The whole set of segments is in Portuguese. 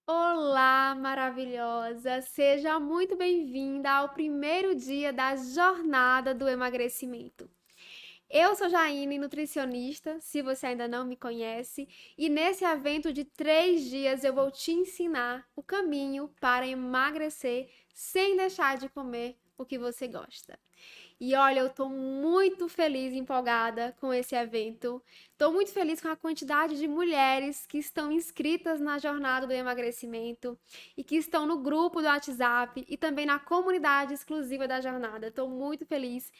Olá, maravilhosa! Seja muito bem-vinda ao primeiro dia da jornada do emagrecimento. Eu sou Jaine, nutricionista, se você ainda não me conhece, e nesse evento de 3 dias eu vou te ensinar o caminho para emagrecer sem deixar de comer o que você gosta. E olha, eu tô muito feliz e empolgada com esse evento. Tô muito feliz com a quantidade de mulheres que estão inscritas na jornada do emagrecimento e que estão no grupo do WhatsApp e também na comunidade exclusiva da jornada. Tô muito feliz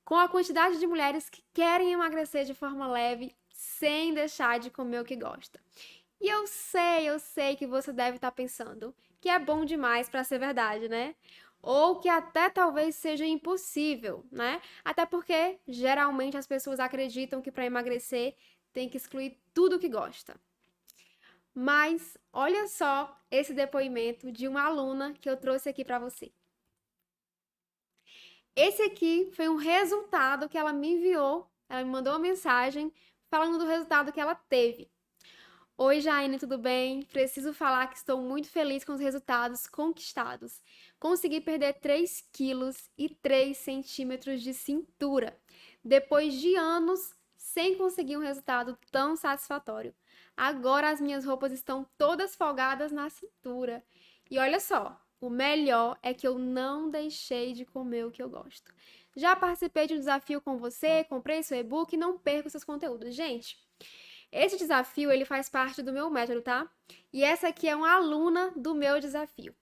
com a quantidade de mulheres que querem emagrecer de forma leve, sem deixar de comer o que gosta. E eu sei que você deve estar pensando que é bom demais para ser verdade, né? Ou que até talvez seja impossível, né? Até porque geralmente as pessoas acreditam que para emagrecer tem que excluir tudo que gosta. Mas olha só esse depoimento de uma aluna que eu trouxe aqui para você. Esse aqui foi um resultado que ela me enviou, ela me mandou uma mensagem falando do resultado que ela teve. Oi, Jaine, tudo bem? Preciso falar que estou muito feliz com os resultados conquistados. Consegui perder 3 quilos e 3 centímetros de cintura, depois de anos sem conseguir um resultado tão satisfatório. Agora as minhas roupas estão todas folgadas na cintura. E olha só, o melhor é que eu não deixei de comer o que eu gosto. Já participei de um desafio com você, comprei seu e-book e não perco seus conteúdos. Gente, esse desafio, ele faz parte do meu método, tá? E essa aqui é uma aluna do meu desafio.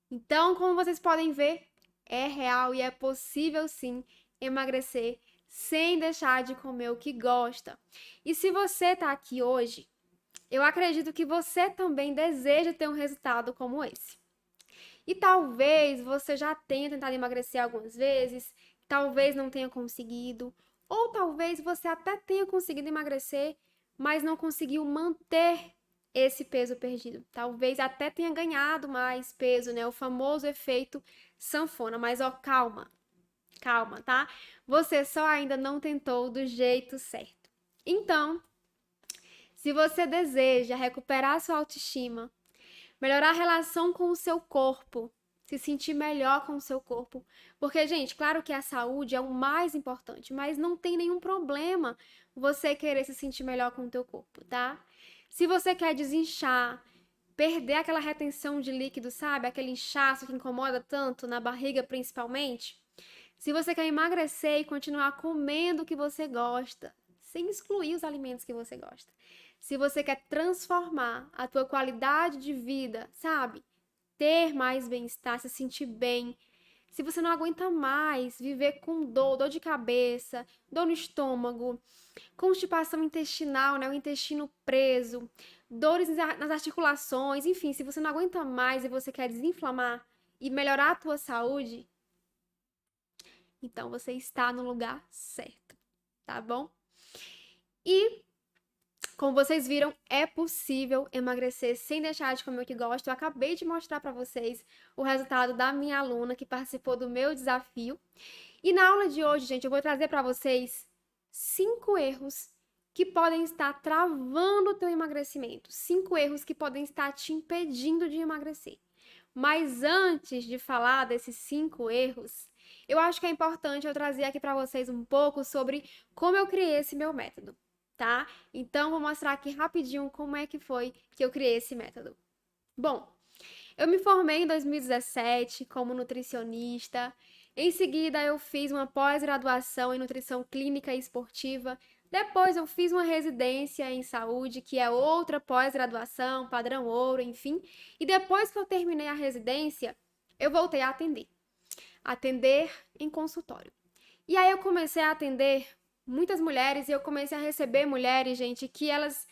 Então, como vocês podem ver, é real e é possível sim emagrecer sem deixar de comer o que gosta. E se você tá aqui hoje, eu acredito que você também deseja ter um resultado como esse. E talvez você já tenha tentado emagrecer algumas vezes, talvez não tenha conseguido, ou talvez você até tenha conseguido emagrecer, mas não conseguiu manter esse peso perdido. Talvez até tenha ganhado mais peso, né? O famoso efeito sanfona. Mas ó, calma, calma, tá? Você só ainda não tentou do jeito certo. Então, se você deseja recuperar sua autoestima, melhorar a relação com o seu corpo, se sentir melhor com o seu corpo. Porque, gente, claro que a saúde é o mais importante, mas não tem nenhum problema você querer se sentir melhor com o teu corpo, tá? Se você quer desinchar, perder aquela retenção de líquido, sabe? Aquele inchaço que incomoda tanto, na barriga principalmente. Se você quer emagrecer e continuar comendo o que você gosta, sem excluir os alimentos que você gosta. Se você quer transformar a tua qualidade de vida, sabe? Ter mais bem-estar, se sentir bem. Se você não aguenta mais viver com dor de cabeça, dor no estômago, constipação intestinal, né, o intestino preso, dores nas articulações, enfim, se você não aguenta mais e você quer desinflamar e melhorar a tua saúde, então você está no lugar certo, tá bom? E como vocês viram, é possível emagrecer sem deixar de comer o que gosta. Eu acabei de mostrar para vocês o resultado da minha aluna que participou do meu desafio. E na aula de hoje, gente, eu vou trazer para vocês 5 erros que podem estar travando o teu emagrecimento. 5 erros que podem estar te impedindo de emagrecer. Mas antes de falar desses 5 erros, eu acho que é importante eu trazer aqui para vocês um pouco sobre como eu criei esse meu método, tá? Então, vou mostrar aqui rapidinho como é que foi que eu criei esse método. Bom, eu me formei em 2017 como nutricionista. Em seguida, eu fiz uma pós-graduação em nutrição clínica e esportiva. Depois, eu fiz uma residência em saúde, que é outra pós-graduação, padrão ouro, enfim. E depois que eu terminei a residência, eu voltei a atender em consultório. E aí eu comecei a atender muitas mulheres e eu comecei a receber mulheres, gente, que elas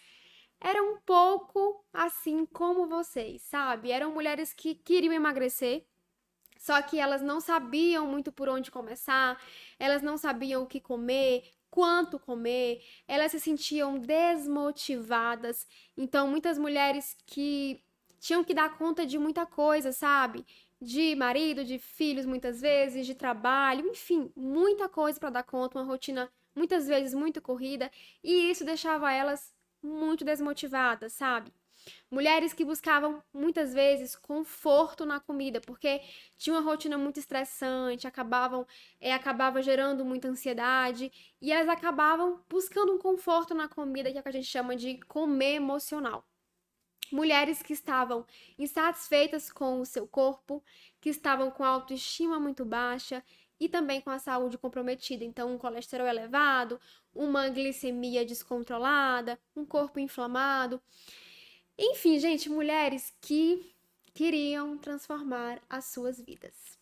eram um pouco assim como vocês, sabe? Eram mulheres que queriam emagrecer, só que elas não sabiam muito por onde começar, elas não sabiam o que comer, quanto comer, elas se sentiam desmotivadas. Então, muitas mulheres que tinham que dar conta de muita coisa, sabe? De marido, de filhos, muitas vezes, de trabalho, enfim, muita coisa para dar conta, uma rotina muitas vezes muito corrida, e isso deixava elas muito desmotivadas, sabe? Mulheres que buscavam muitas vezes conforto na comida, porque tinha uma rotina muito estressante, acabava gerando muita ansiedade, e elas acabavam buscando um conforto na comida, que é o que a gente chama de comer emocional. Mulheres que estavam insatisfeitas com o seu corpo, que estavam com a autoestima muito baixa e também com a saúde comprometida. Então, um colesterol elevado, uma glicemia descontrolada, um corpo inflamado. Enfim, gente, mulheres que queriam transformar as suas vidas.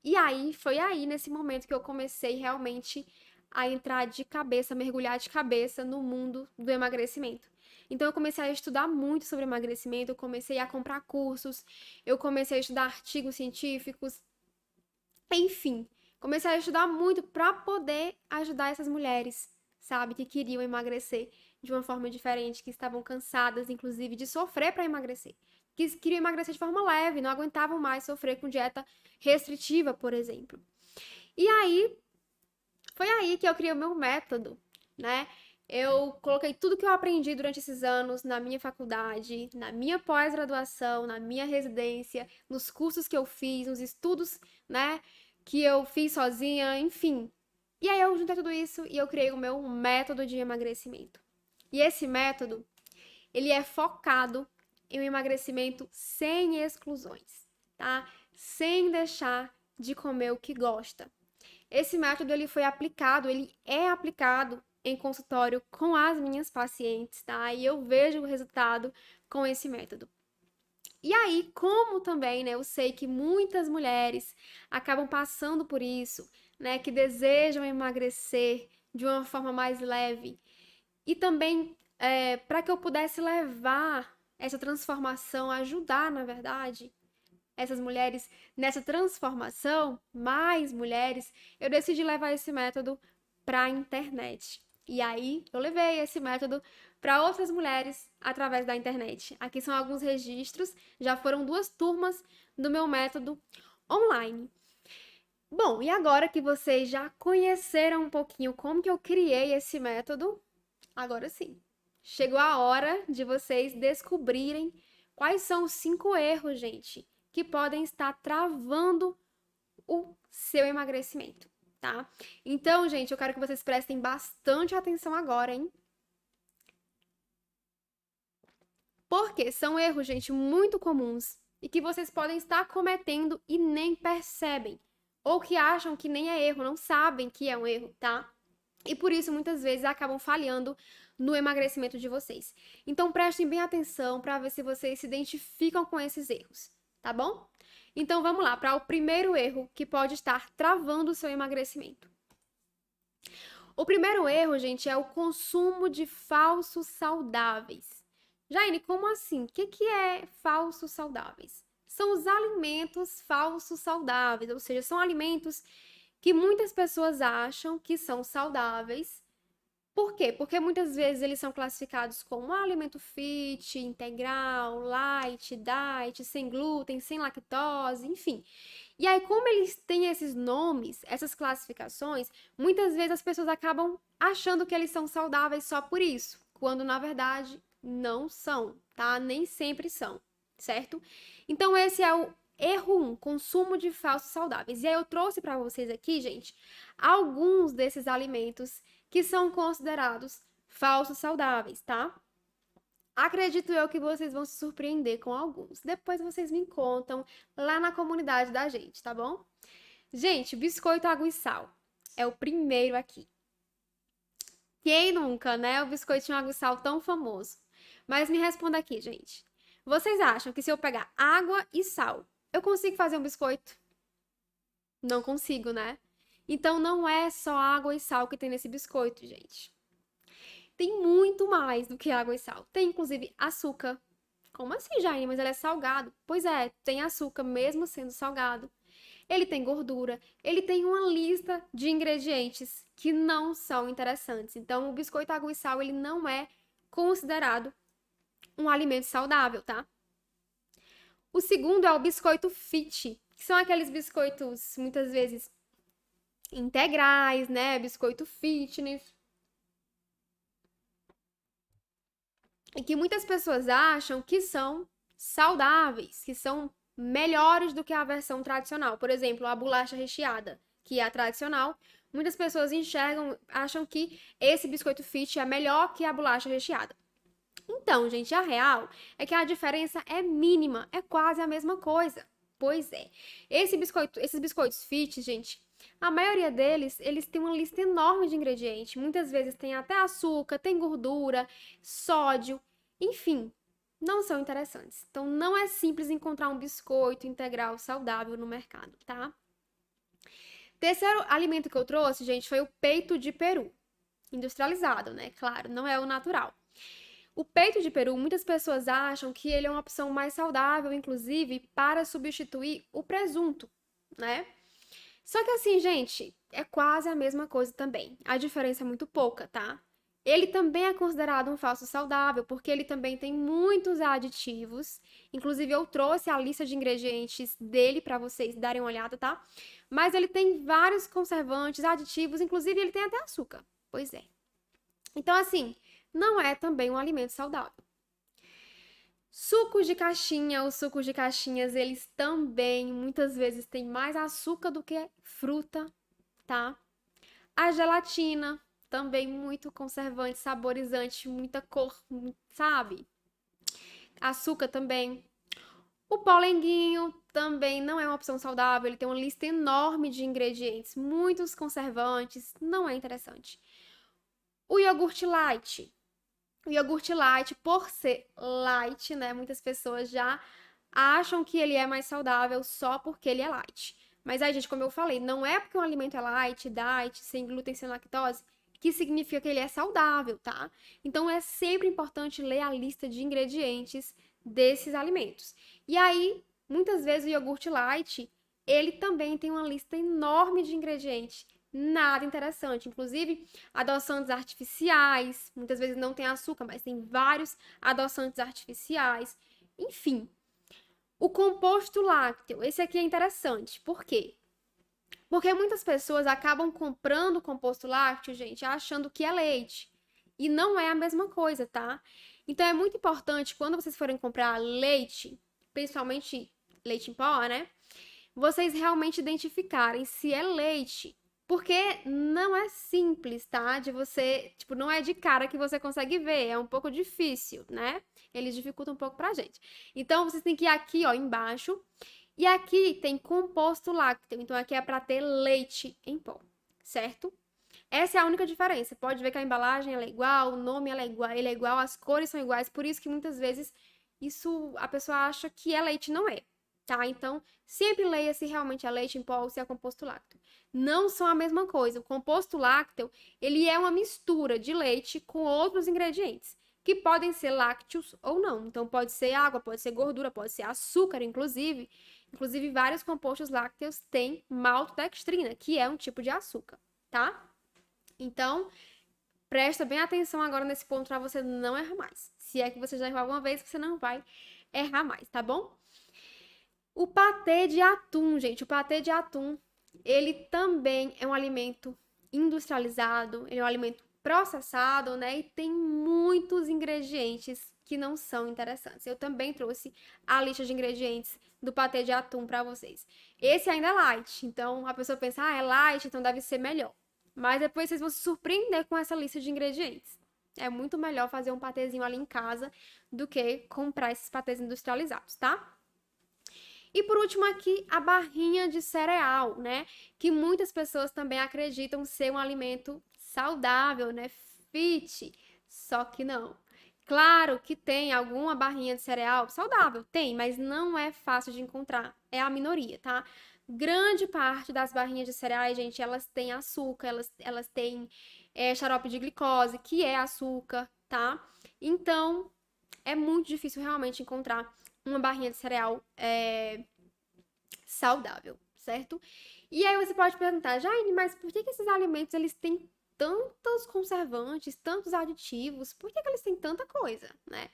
E aí, foi aí nesse momento que eu comecei realmente a entrar de cabeça, mergulhar de cabeça no mundo do emagrecimento. Então eu comecei a estudar muito sobre emagrecimento, eu comecei a comprar cursos, eu comecei a estudar artigos científicos, enfim, comecei a estudar muito para poder ajudar essas mulheres, sabe, que queriam emagrecer de uma forma diferente, que estavam cansadas, inclusive, de sofrer para emagrecer, que queriam emagrecer de forma leve, não aguentavam mais sofrer com dieta restritiva, por exemplo. E aí, foi aí que eu criei o meu método, né? Eu coloquei tudo que eu aprendi durante esses anos na minha faculdade, na minha pós-graduação, na minha residência, nos cursos que eu fiz, nos estudos, né, que eu fiz sozinha, enfim. E aí eu juntei tudo isso e eu criei o meu método de emagrecimento. E esse método, ele é focado em um emagrecimento sem exclusões, tá? Sem deixar de comer o que gosta. Esse método ele é aplicado em consultório com as minhas pacientes, tá? E eu vejo o resultado com esse método. E aí, como também, né, eu sei que muitas mulheres acabam passando por isso, né, que desejam emagrecer de uma forma mais leve. E também, para que eu pudesse levar essa transformação, ajudar, na verdade, essas mulheres nessa transformação, mais mulheres, eu decidi levar esse método para a internet. E aí eu levei esse método para outras mulheres através da internet. Aqui são alguns registros, já foram 2 turmas do meu método online. Bom, e agora que vocês já conheceram um pouquinho como que eu criei esse método, agora sim, chegou a hora de vocês descobrirem quais são os 5 erros, gente, que podem estar travando o seu emagrecimento, tá? Então, gente, eu quero que vocês prestem bastante atenção agora, hein? Porque são erros, gente, muito comuns e que vocês podem estar cometendo e nem percebem. Ou que acham que nem é erro, não sabem que é um erro, tá? E por isso, muitas vezes, acabam falhando no emagrecimento de vocês. Então, prestem bem atenção para ver se vocês se identificam com esses erros, tá bom? Então, vamos lá para o primeiro erro que pode estar travando o seu emagrecimento. O primeiro erro, gente, é o consumo de falsos saudáveis. Jaine, como assim? O que é falsos saudáveis? São os alimentos falsos saudáveis, ou seja, são alimentos que muitas pessoas acham que são saudáveis. Por quê? Porque muitas vezes eles são classificados como alimento fit, integral, light, diet, sem glúten, sem lactose, enfim. E aí, como eles têm esses nomes, essas classificações, muitas vezes as pessoas acabam achando que eles são saudáveis só por isso, quando na verdade não são, tá? Nem sempre são, certo? Então, esse é o erro 1, consumo de falsos saudáveis. E aí eu trouxe para vocês aqui, gente, alguns desses alimentos que são considerados falsos saudáveis, tá? Acredito eu que vocês vão se surpreender com alguns. Depois vocês me contam lá na comunidade da gente, tá bom? Gente, biscoito, água e sal é o primeiro aqui. Quem nunca, né? O biscoitinho água e sal tão famoso. Mas me responda aqui, gente. Vocês acham que se eu pegar água e sal, eu consigo fazer um biscoito? Não consigo, né? Então não é só água e sal que tem nesse biscoito, gente. Tem muito mais do que água e sal. Tem inclusive açúcar. Como assim, Jaine? Mas ele é salgado? Pois é, tem açúcar mesmo sendo salgado. Ele tem gordura, ele tem uma lista de ingredientes que não são interessantes. Então, o biscoito água e sal, ele não é considerado um alimento saudável, tá? O segundo é o biscoito fit, que são aqueles biscoitos muitas vezes integrais, né? Biscoito fitness. e que muitas pessoas acham que são saudáveis, que são melhores do que a versão tradicional. Por exemplo, a bolacha recheada, que é a tradicional. Muitas pessoas enxergam, acham que esse biscoito fit é melhor que a bolacha recheada. Então, gente, a real é que a diferença é mínima, é quase a mesma coisa. Pois é. Esses biscoitos fit, gente, a maioria deles, eles têm uma lista enorme de ingredientes. Muitas vezes tem até açúcar, tem gordura, sódio, enfim, não são interessantes. Então, não é simples encontrar um biscoito integral saudável no mercado, tá? Terceiro alimento que eu trouxe, gente, foi o peito de peru. Industrializado, né? Claro, não é o natural. O peito de peru, muitas pessoas acham que ele é uma opção mais saudável, inclusive, para substituir o presunto, né? Só que assim, gente, é quase a mesma coisa também. A diferença é muito pouca, tá? Ele também é considerado um falso saudável, porque ele também tem muitos aditivos. Inclusive, eu trouxe a lista de ingredientes dele para vocês darem uma olhada, tá? Mas ele tem vários conservantes, aditivos, inclusive ele tem até açúcar. Pois é. Então, assim, não é também um alimento saudável. Sucos de caixinha, os sucos de caixinhas, eles também muitas vezes têm mais açúcar do que fruta, tá? A gelatina, também muito conservante, saborizante, muita cor, sabe? Açúcar também. O polenguinho também não é uma opção saudável, ele tem uma lista enorme de ingredientes, muitos conservantes, não é interessante. O iogurte light. O iogurte light, por ser light, né? Muitas pessoas já acham que ele é mais saudável só porque ele é light. Mas aí, gente, como eu falei, não é porque um alimento é light, diet, sem glúten, sem lactose, que significa que ele é saudável, tá? Então é sempre importante ler a lista de ingredientes desses alimentos. E aí, muitas vezes o iogurte light, ele também tem uma lista enorme de ingredientes. Nada interessante. Inclusive, adoçantes artificiais, muitas vezes não tem açúcar, mas tem vários adoçantes artificiais. Enfim, o composto lácteo, esse aqui é interessante. Por quê? Porque muitas pessoas acabam comprando o composto lácteo, gente, achando que é leite. E não é a mesma coisa, tá? Então é muito importante quando vocês forem comprar leite, principalmente leite em pó, né? Vocês realmente identificarem se é leite. Porque não é simples, tá? De você, tipo, não é de cara que você consegue ver, é um pouco difícil, né? Eles dificultam um pouco pra gente. Então, vocês têm que ir aqui, ó, embaixo. E aqui tem composto lácteo, então aqui é para ter leite em pó, certo? Essa é a única diferença. Pode ver que a embalagem ela é igual, o nome ela é igual, ele é igual, as cores são iguais, por isso que muitas vezes isso a pessoa acha que é leite, não é, tá? Então, sempre leia se realmente é leite em pó ou se é composto lácteo. Não são a mesma coisa. O composto lácteo, ele é uma mistura de leite com outros ingredientes, que podem ser lácteos ou não. Então, pode ser água, pode ser gordura, pode ser açúcar, inclusive. Inclusive, vários compostos lácteos têm maltodextrina, que é um tipo de açúcar, tá? Então, presta bem atenção agora nesse ponto para você não errar mais. Se é que você já errou alguma vez, você não vai errar mais, tá bom? O patê de atum, gente, o patê de atum, ele também é um alimento industrializado, ele é um alimento processado, né? E tem muitos ingredientes que não são interessantes. Eu também trouxe a lista de ingredientes do patê de atum para vocês. Esse ainda é light, então a pessoa pensa, ah, é light, então deve ser melhor. Mas depois vocês vão se surpreender com essa lista de ingredientes. É muito melhor fazer um patezinho ali em casa do que comprar esses patês industrializados, tá? E por último aqui, a barrinha de cereal, né? Que muitas pessoas também acreditam ser um alimento saudável, né? Fit, só que não. Claro que tem alguma barrinha de cereal saudável, tem, mas não é fácil de encontrar. É a minoria, tá? Grande parte das barrinhas de cereais, gente, elas têm açúcar, elas têm xarope de glicose, que é açúcar, tá? Então, é muito difícil realmente encontrar uma barrinha de cereal saudável, certo? E aí você pode perguntar, Jaine, mas por que esses alimentos eles têm tantos conservantes, tantos aditivos? Por que eles têm tanta coisa, né?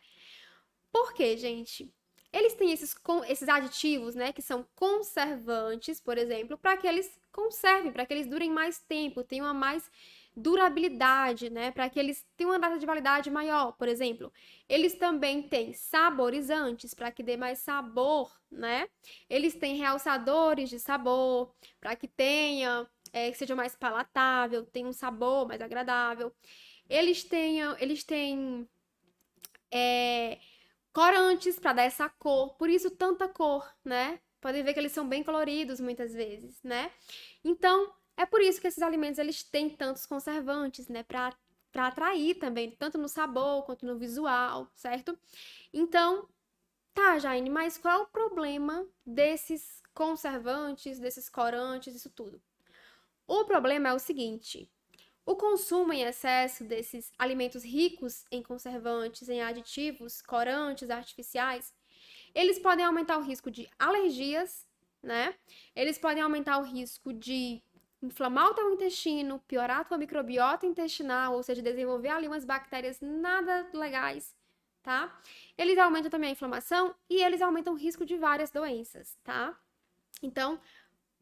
Porque, gente, eles têm esses aditivos, né, que são conservantes, por exemplo, para que eles conservem, para que eles durem mais tempo, tenham mais durabilidade, né? Para que eles tenham uma data de validade maior, por exemplo. Eles também têm saborizantes para que dê mais sabor, né? Eles têm realçadores de sabor para que tenha, que seja mais palatável, tenha um sabor mais agradável. Eles têm corantes para dar essa cor, por isso tanta cor, né? Podem ver que eles são bem coloridos muitas vezes, né? Então, é por isso que esses alimentos eles têm tantos conservantes, né? Para atrair também, tanto no sabor quanto no visual, certo? Então, tá, Jaine, mas qual é o problema desses conservantes, desses corantes, isso tudo? O problema é o seguinte: o consumo em excesso desses alimentos ricos em conservantes, em aditivos, corantes artificiais, eles podem aumentar o risco de alergias, né? Eles podem aumentar o risco de inflamar o teu intestino, piorar a tua microbiota intestinal, ou seja, desenvolver ali umas bactérias nada legais, tá? Eles aumentam também a inflamação e eles aumentam o risco de várias doenças, tá? Então,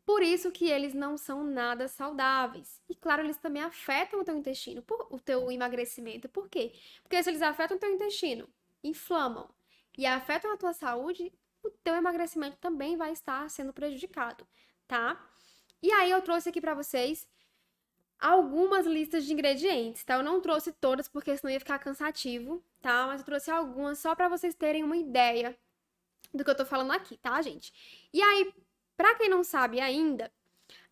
por isso que eles não são nada saudáveis. E claro, eles também afetam o teu intestino, o teu emagrecimento. Por quê? Porque se eles afetam o teu intestino, inflamam e afetam a tua saúde, o teu emagrecimento também vai estar sendo prejudicado, tá? E aí eu trouxe aqui para vocês algumas listas de ingredientes, tá? Eu não trouxe todas porque senão ia ficar cansativo, tá? Mas eu trouxe algumas só para vocês terem uma ideia do que eu tô falando aqui, tá, gente? E aí, pra quem não sabe ainda,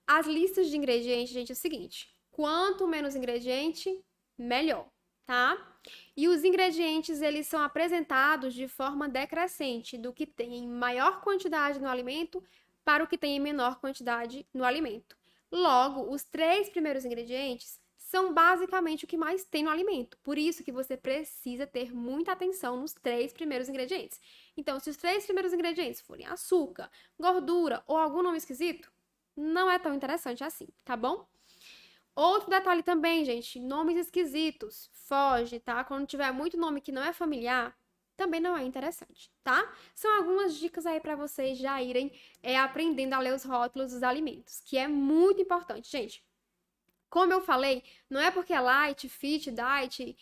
as listas de ingredientes, gente, é o seguinte: quanto menos ingrediente, melhor, tá? E os ingredientes, eles são apresentados de forma decrescente, do que tem em maior quantidade no alimento para o que tem em menor quantidade no alimento. Logo, os 3 primeiros ingredientes são basicamente o que mais tem no alimento. Por isso que você precisa ter muita atenção nos 3 primeiros ingredientes. Então, se os 3 primeiros ingredientes forem açúcar, gordura ou algum nome esquisito, não é tão interessante assim, tá bom? Outro detalhe também, gente, nomes esquisitos, foge, tá? Quando tiver muito nome que não é familiar, também não é interessante, tá? São algumas dicas aí para vocês já irem aprendendo a ler os rótulos dos alimentos, que é muito importante, gente. Como eu falei, não é porque é light, fit, diet,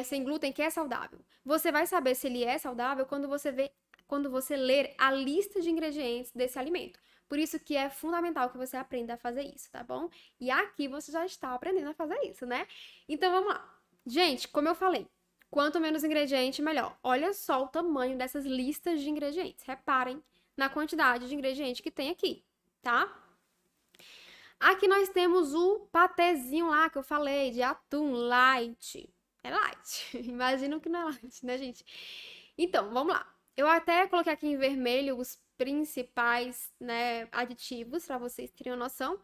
sem glúten que é saudável. Você vai saber se ele é saudável quando você ler a lista de ingredientes desse alimento. Por isso que é fundamental que você aprenda a fazer isso, tá bom? E aqui você já está aprendendo a fazer isso, né? Então vamos lá. Gente, como eu falei, quanto menos ingrediente, melhor. Olha só o tamanho dessas listas de ingredientes. Reparem na quantidade de ingrediente que tem aqui, tá? Aqui nós temos o patezinho lá que eu falei, de atum light. É light. Imagino que não é light, né, gente? Então, vamos lá. Eu até coloquei aqui em vermelho os principais, né, aditivos para vocês terem uma noção,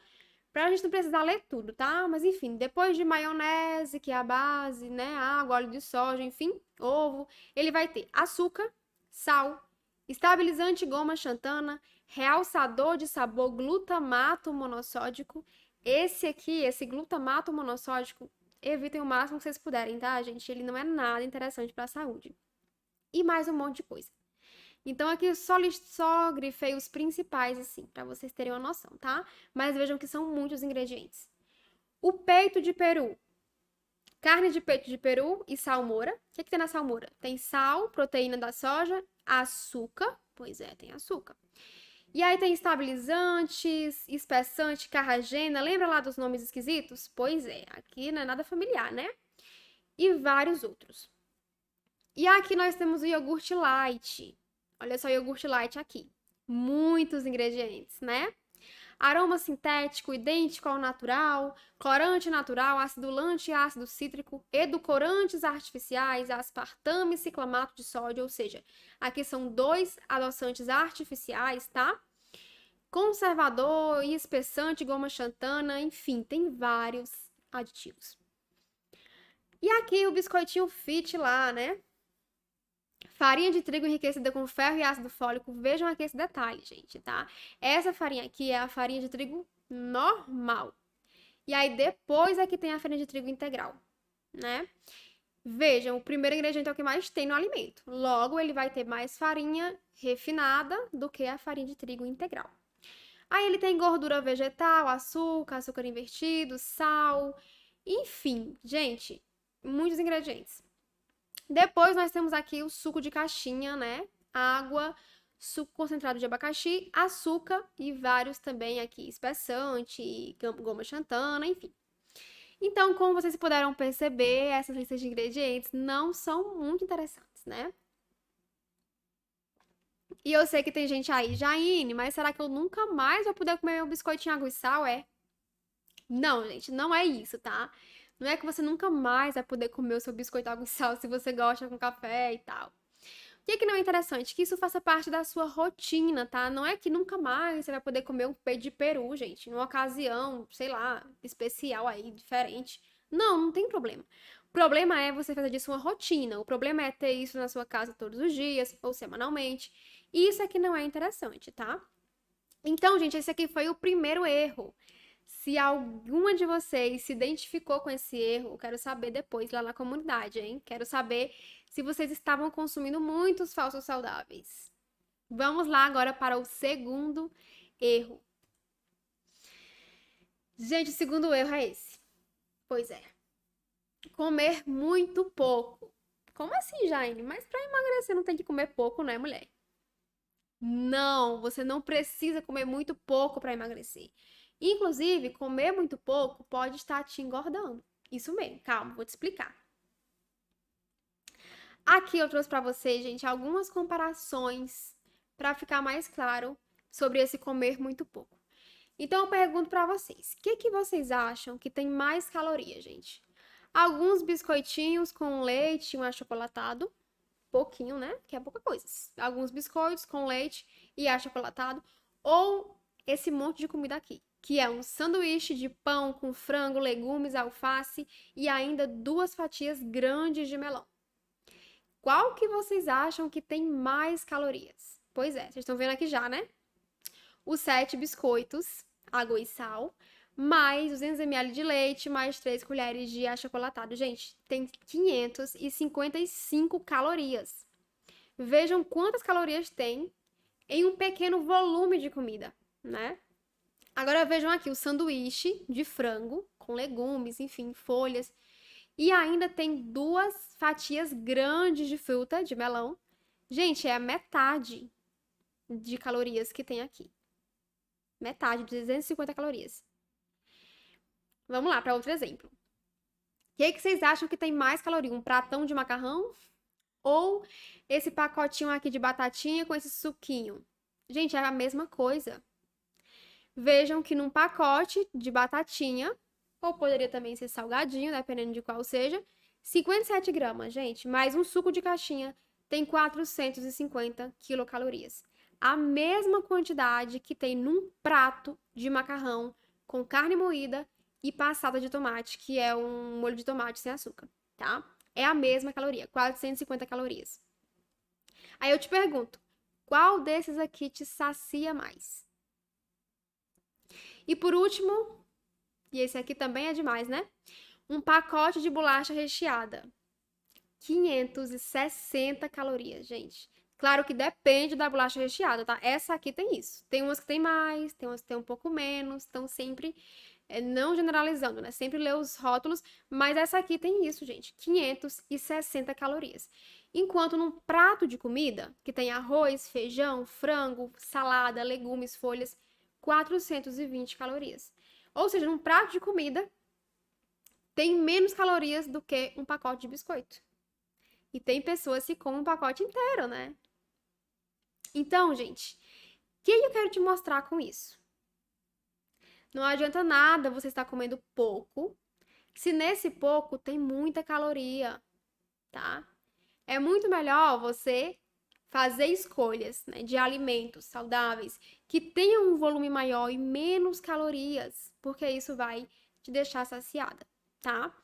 pra gente não precisar ler tudo, tá? Mas enfim, depois de maionese, que é a base, né, água, óleo de soja, enfim, ovo, ele vai ter açúcar, sal, estabilizante goma xantana, realçador de sabor glutamato monossódico. Esse aqui, esse glutamato monossódico, evitem o máximo que vocês puderem, tá, gente? Ele não é nada interessante para a saúde. E mais um monte de coisa. Então aqui só grifei os principais, assim, para vocês terem uma noção, tá? Mas vejam que são muitos ingredientes. O peito de peru. Carne de peito de peru e salmoura. O que tem na salmoura? Tem sal, proteína da soja, açúcar. Pois é, tem açúcar. E aí tem estabilizantes, espessante, carragena. Lembra lá dos nomes esquisitos? Pois é, aqui não é nada familiar, né? E vários outros. E aqui nós temos o iogurte light. Olha só o iogurte light aqui. Muitos ingredientes, né? Aroma sintético idêntico ao natural, corante natural, acidulante e ácido cítrico, edulcorantes artificiais, aspartame e ciclamato de sódio, ou seja, aqui são 2 adoçantes artificiais, tá? Conservador e espessante, goma xantana, enfim, tem vários aditivos. E aqui o biscoitinho fit lá, né? Farinha de trigo enriquecida com ferro e ácido fólico. Vejam aqui esse detalhe, gente, tá? Essa farinha aqui é a farinha de trigo normal. E aí depois é que tem a farinha de trigo integral, né? Vejam, o primeiro ingrediente é o que mais tem no alimento. Logo, ele vai ter mais farinha refinada do que a farinha de trigo integral. Aí ele tem gordura vegetal, açúcar, açúcar invertido, sal, Enfim, gente, muitos ingredientes. Depois nós temos aqui o suco de caixinha, né? Água, suco concentrado de abacaxi, açúcar e vários também aqui, espessante, goma xantana, enfim. Então, como vocês puderam perceber, essas listas de ingredientes não são muito interessantes, né? E eu sei que tem gente aí, Jaine, mas será que eu nunca mais vou poder comer meu biscoitinho água e sal? Não, gente, não é isso, tá? Não é que você nunca mais vai poder comer o seu biscoito água e sal se você gosta com café e tal. O que é que não é interessante? Que isso faça parte da sua rotina, tá? Não é que nunca mais você vai poder comer um peito de peru, gente, numa ocasião, sei lá, especial aí, diferente. Não, não tem problema. O problema é você fazer disso uma rotina. O problema é ter isso na sua casa todos os dias ou semanalmente. Isso é que não é interessante, tá? Então, gente, esse aqui foi o primeiro erro. Se alguma de vocês se identificou com esse erro, eu quero saber depois lá na comunidade, hein? Quero saber se vocês estavam consumindo muitos falsos saudáveis. Vamos lá agora para o segundo erro. Gente, o segundo erro é esse. Pois é. Comer muito pouco. Como assim, Jaine? Mas para emagrecer não tem que comer pouco, né, mulher? Não, você não precisa comer muito pouco para emagrecer. Inclusive, comer muito pouco pode estar te engordando. Isso mesmo, calma, vou te explicar. Aqui eu trouxe para vocês, gente, algumas comparações para ficar mais claro sobre esse comer muito pouco. Então eu pergunto para vocês, o que vocês acham que tem mais calorias, gente? Alguns biscoitinhos com leite e um achocolatado, pouquinho, né? Que é pouca coisa. Alguns biscoitos com leite e achocolatado, ou esse monte de comida aqui, que é um sanduíche de pão com frango, legumes, alface e ainda 2 fatias grandes de melão. Qual que vocês acham que tem mais calorias? Pois é, vocês estão vendo aqui já, né? Os 7 biscoitos, água e sal, mais 200 ml de leite, mais 3 colheres de achocolatado. Gente, tem 555 calorias. Vejam quantas calorias tem em um pequeno volume de comida, né? Agora vejam aqui o sanduíche de frango com legumes, enfim, folhas. E ainda tem 2 fatias grandes de fruta, de melão. Gente, é a metade de calorias que tem aqui. Metade, 250 calorias. Vamos lá para outro exemplo. O que vocês acham que tem mais caloria? Um pratão de macarrão? Ou esse pacotinho aqui de batatinha com esse suquinho? Gente, é a mesma coisa. Vejam que num pacote de batatinha, ou poderia também ser salgadinho, dependendo de qual seja, 57 gramas, gente, mais um suco de caixinha tem 450 quilocalorias. A mesma quantidade que tem num prato de macarrão com carne moída e passada de tomate, que é um molho de tomate sem açúcar, tá? É a mesma caloria, 450 calorias. Aí eu te pergunto, qual desses aqui te sacia mais? E por último, e esse aqui também é demais, né? Um pacote de bolacha recheada. 560 calorias, gente. Claro que depende da bolacha recheada, tá? Essa aqui tem isso. Tem umas que tem mais, tem umas que tem um pouco menos. Então, sempre, não generalizando, né? Sempre lê os rótulos. Mas essa aqui tem isso, gente. 560 calorias. Enquanto num prato de comida, que tem arroz, feijão, frango, salada, legumes, folhas, 420 calorias. Ou seja, num prato de comida, tem menos calorias do que um pacote de biscoito. E tem pessoas que comem um pacote inteiro, né? Então, gente, o que eu quero te mostrar com isso? Não adianta nada você estar comendo pouco, se nesse pouco tem muita caloria, tá? É muito melhor você fazer escolhas, né, de alimentos saudáveis que tenham um volume maior e menos calorias, porque isso vai te deixar saciada, tá?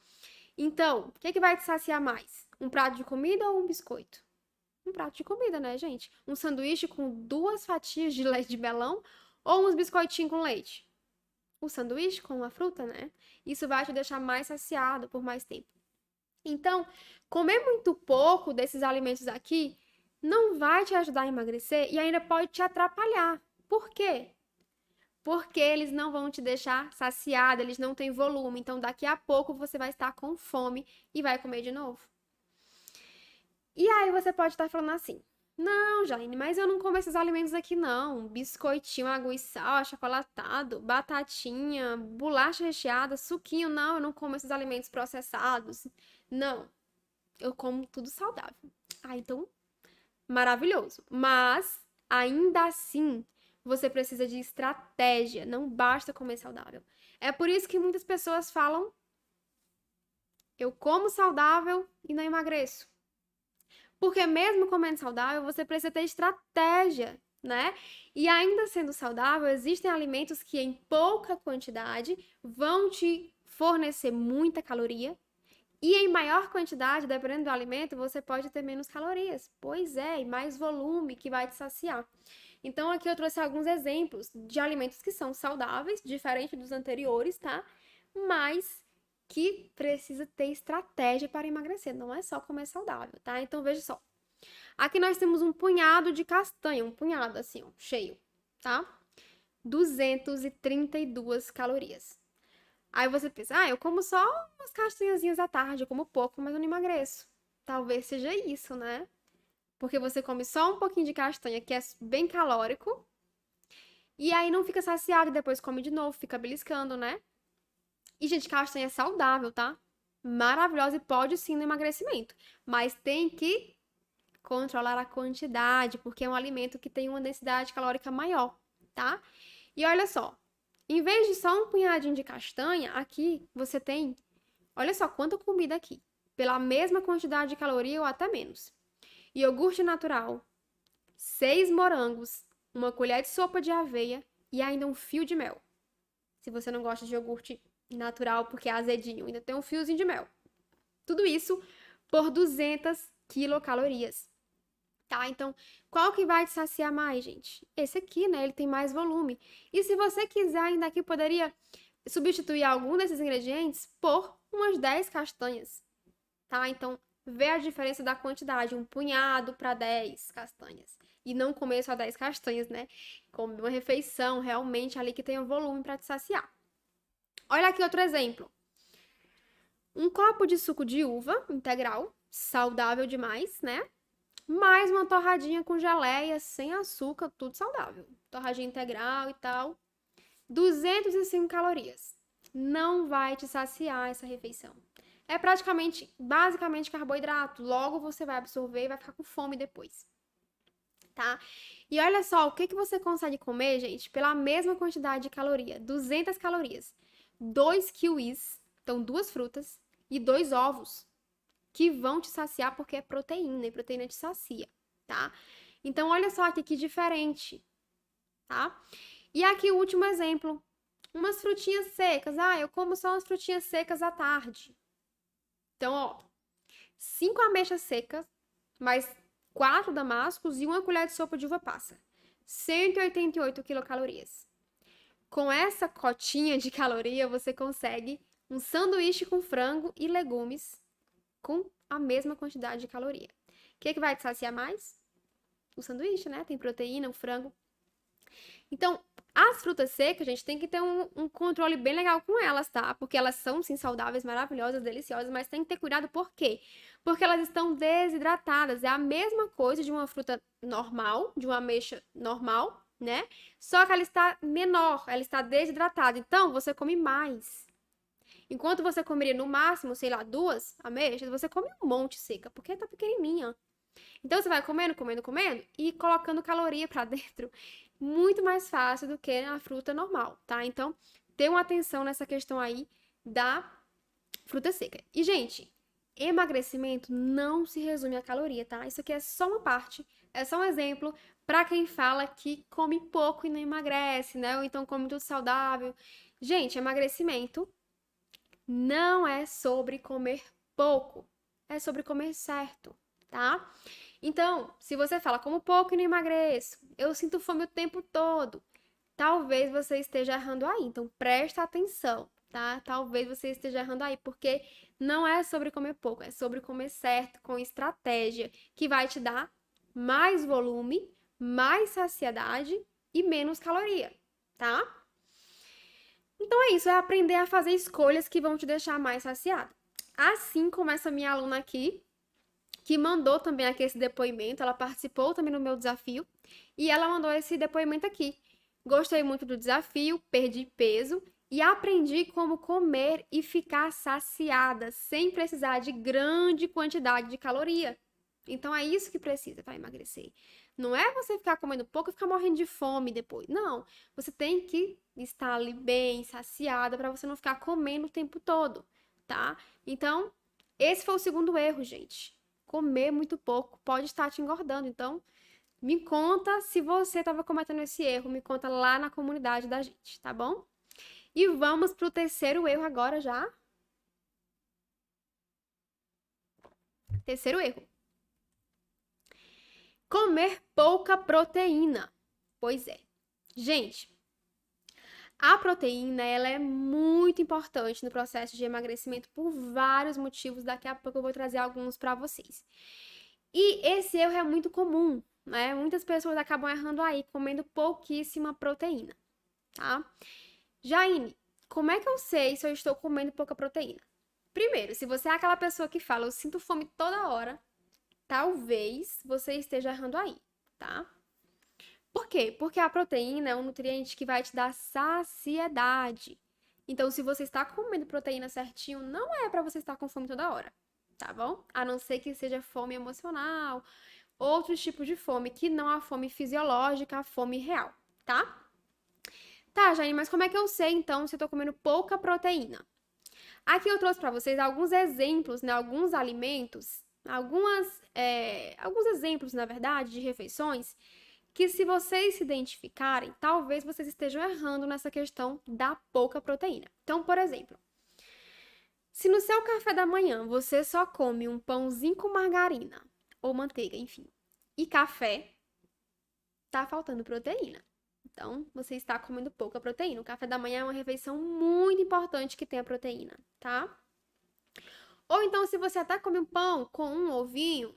Então, o que vai te saciar mais? Um prato de comida ou um biscoito? Um prato de comida, né, gente? Um sanduíche com 2 fatias de leite de melão ou uns biscoitinhos com leite? O sanduíche com uma fruta, né? Isso vai te deixar mais saciado por mais tempo. Então, comer muito pouco desses alimentos aqui não vai te ajudar a emagrecer e ainda pode te atrapalhar. Por quê? porque eles não vão te deixar saciado, eles não têm volume. Então, daqui a pouco você vai estar com fome e vai comer de novo. E aí você pode estar falando assim: não, Jaine, mas eu não como esses alimentos aqui não. Biscoitinho, água e sal, achocolatado, batatinha, bolacha recheada, suquinho, não, eu não como esses alimentos processados. Não, eu como tudo saudável. Ah, então, maravilhoso. Mas, ainda assim, você precisa de estratégia, não basta comer saudável. É por isso que muitas pessoas falam: eu como saudável e não emagreço. Porque mesmo comendo saudável, você precisa ter estratégia, né? E ainda sendo saudável, existem alimentos que em pouca quantidade vão te fornecer muita caloria. E em maior quantidade, dependendo do alimento, você pode ter menos calorias. Pois é, e mais volume que vai te saciar. Então aqui eu trouxe alguns exemplos de alimentos que são saudáveis, diferente dos anteriores, tá? Mas que precisa ter estratégia para emagrecer, não é só comer saudável, tá? Então veja só. Aqui nós temos um punhado de castanha, um punhado assim, ó, cheio, tá? 232 calorias. Aí você pensa: ah, eu como só umas castanhazinhas à tarde, eu como pouco, mas eu não emagreço. Talvez seja isso, né? Porque você come só um pouquinho de castanha, que é bem calórico, e aí não fica saciado e depois come de novo, fica beliscando, né? E, gente, castanha é saudável, tá? Maravilhosa e pode sim no emagrecimento. Mas tem que controlar a quantidade, porque é um alimento que tem uma densidade calórica maior, tá? E olha só, em vez de só um punhadinho de castanha, aqui você tem, olha só quanta comida aqui, pela mesma quantidade de caloria ou até menos. Iogurte natural, 6 morangos, uma colher de sopa de aveia e ainda um fio de mel. Se você não gosta de iogurte natural porque é azedinho, ainda tem um fiozinho de mel. Tudo isso por 200 quilocalorias. Tá? Então, qual que vai te saciar mais, gente? Esse aqui, né? Ele tem mais volume. E se você quiser, ainda aqui poderia substituir algum desses ingredientes por umas 10 castanhas, tá? Então, vê a diferença da quantidade, um punhado para 10 castanhas. E não comer só 10 castanhas, né? Come uma refeição realmente ali que tenha volume para te saciar. Olha aqui outro exemplo. Um copo de suco de uva integral, saudável demais, né? Mais uma torradinha com geleia, sem açúcar, tudo saudável. Torradinha integral e tal. 205 calorias. Não vai te saciar essa refeição. É praticamente, basicamente carboidrato. Logo você vai absorver e vai ficar com fome depois. Tá? E olha só, o que que você consegue comer, gente, pela mesma quantidade de caloria? 200 calorias. 2 kiwis, então 2 frutas, e 2 ovos, que vão te saciar porque é proteína, e proteína te sacia, tá? Então, olha só aqui que diferente, tá? E aqui o último exemplo, umas frutinhas secas. Ah, eu como só umas frutinhas secas à tarde. Então, ó, 5 ameixas secas, mais 4 damascos e uma colher de sopa de uva passa. 188 quilocalorias. Com essa cotinha de caloria, você consegue um sanduíche com frango e legumes com a mesma quantidade de caloria. O que vai te saciar mais? O sanduíche, né? Tem proteína, o frango. Então, as frutas secas, gente, tem que ter um controle bem legal com elas, tá? Porque elas são, sim, saudáveis, maravilhosas, deliciosas, mas tem que ter cuidado por quê? Porque elas estão desidratadas. É a mesma coisa de uma fruta normal, de uma ameixa normal, né? Só que ela está menor, ela está desidratada. Então, você come mais. Enquanto você comeria no máximo, sei lá, 2 ameixas, você come um monte seca, porque tá pequenininha. Então você vai comendo, comendo, comendo e colocando caloria pra dentro. Muito mais fácil do que a fruta normal, tá? Então, tenham atenção nessa questão aí da fruta seca. E, gente, emagrecimento não se resume a caloria, tá? Isso aqui é só uma parte, é só um exemplo pra quem fala que come pouco e não emagrece, né? Ou então come tudo saudável. Gente, emagrecimento não é sobre comer pouco, é sobre comer certo, tá? Então, se você fala como pouco e não emagreço, eu sinto fome o tempo todo, talvez você esteja errando aí. Então, presta atenção, tá? Talvez você esteja errando aí, porque não é sobre comer pouco, é sobre comer certo, com estratégia, que vai te dar mais volume, mais saciedade e menos caloria, tá? Então é isso, é aprender a fazer escolhas que vão te deixar mais saciado. Assim como essa minha aluna aqui, que mandou também aqui esse depoimento, ela participou também no meu desafio, e ela mandou esse depoimento aqui. Gostei muito do desafio, perdi peso e aprendi como comer e ficar saciada, sem precisar de grande quantidade de caloria. Então é isso que precisa para emagrecer. Não é você ficar comendo pouco e ficar morrendo de fome depois. Não, você tem que estar ali bem, saciada, para você não ficar comendo o tempo todo, tá? Então, esse foi o segundo erro, gente. Comer muito pouco pode estar te engordando. Então, me conta se você estava cometendo esse erro, me conta lá na comunidade da gente, tá bom? E vamos pro terceiro erro agora já. Terceiro erro. Comer pouca proteína. Pois é. Gente, a proteína, ela é muito importante no processo de emagrecimento por vários motivos. Daqui a pouco eu vou trazer alguns para vocês. E esse erro é muito comum, né? Muitas pessoas acabam errando aí, comendo pouquíssima proteína, tá? Jaine, como é que eu sei se eu estou comendo pouca proteína? Primeiro, se você é aquela pessoa que fala, eu sinto fome toda hora, talvez você esteja errando aí, tá? Por quê? Porque a proteína é um nutriente que vai te dar saciedade. Então, se você está comendo proteína certinho, não é para você estar com fome toda hora, tá bom? A não ser que seja fome emocional, outros tipos de fome, que não a fome fisiológica, a fome real, tá? Tá, Jane, mas como é que eu sei, então, se eu tô comendo pouca proteína? Aqui eu trouxe para vocês alguns exemplos, né? Alguns alimentos, alguns exemplos, na verdade, de refeições que, se vocês se identificarem, talvez vocês estejam errando nessa questão da pouca proteína. Então, por exemplo, se no seu café da manhã você só come um pãozinho com margarina ou manteiga, enfim, e café, tá faltando proteína. Então, você está comendo pouca proteína. O café da manhã é uma refeição muito importante que tenha proteína, tá? Ou então, se você até come um pão com um ovinho,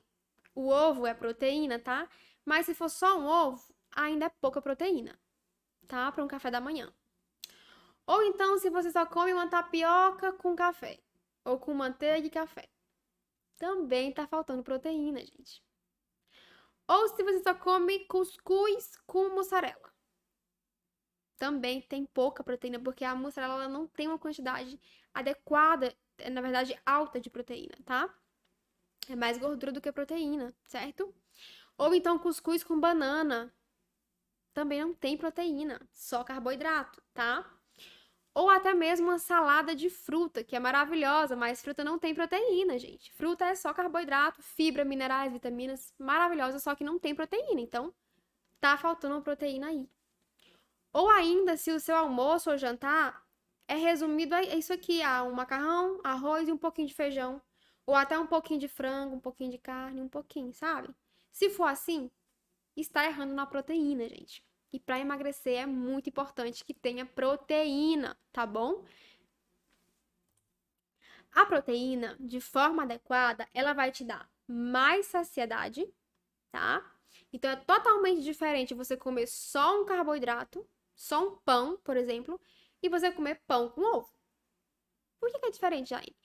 o ovo é proteína, tá? Mas se for só um ovo, ainda é pouca proteína, tá? Para um café da manhã. Ou então, se você só come uma tapioca com café, ou com manteiga e café, também tá faltando proteína, gente. Ou se você só come cuscuz com mussarela, também tem pouca proteína, porque a mussarela ela não tem uma quantidade adequada, na verdade, alta de proteína, tá? É mais gordura do que proteína, certo? Ou então cuscuz com banana, também não tem proteína, só carboidrato, tá? Ou até mesmo uma salada de fruta, que é maravilhosa, mas fruta não tem proteína, gente. Fruta é só carboidrato, fibra, minerais, vitaminas, maravilhosa, só que não tem proteína. Então, tá faltando uma proteína aí. Ou ainda, se o seu almoço ou jantar é resumido a isso aqui, a um macarrão, arroz e um pouquinho de feijão. Ou até um pouquinho de frango, um pouquinho de carne, um pouquinho, sabe? Se for assim, está errando na proteína, gente. E para emagrecer é muito importante que tenha proteína, tá bom? A proteína, de forma adequada, ela vai te dar mais saciedade, tá? Então é totalmente diferente você comer só um carboidrato, só um pão, por exemplo, e você comer pão com ovo. Por que é diferente, Jaine?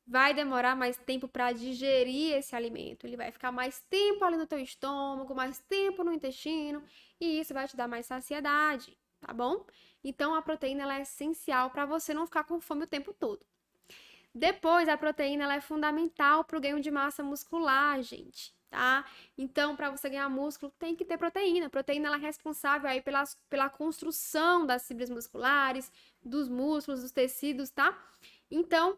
Vai demorar mais tempo para digerir esse alimento. Ele vai ficar mais tempo ali no teu estômago, mais tempo no intestino, e isso vai te dar mais saciedade, tá bom? Então a proteína ela é essencial para você não ficar com fome o tempo todo. Depois, a proteína ela é fundamental para o ganho de massa muscular, gente, tá? Então, para você ganhar músculo, tem que ter proteína. A proteína ela é responsável aí pela construção das fibras musculares, dos músculos, dos tecidos, tá? Então,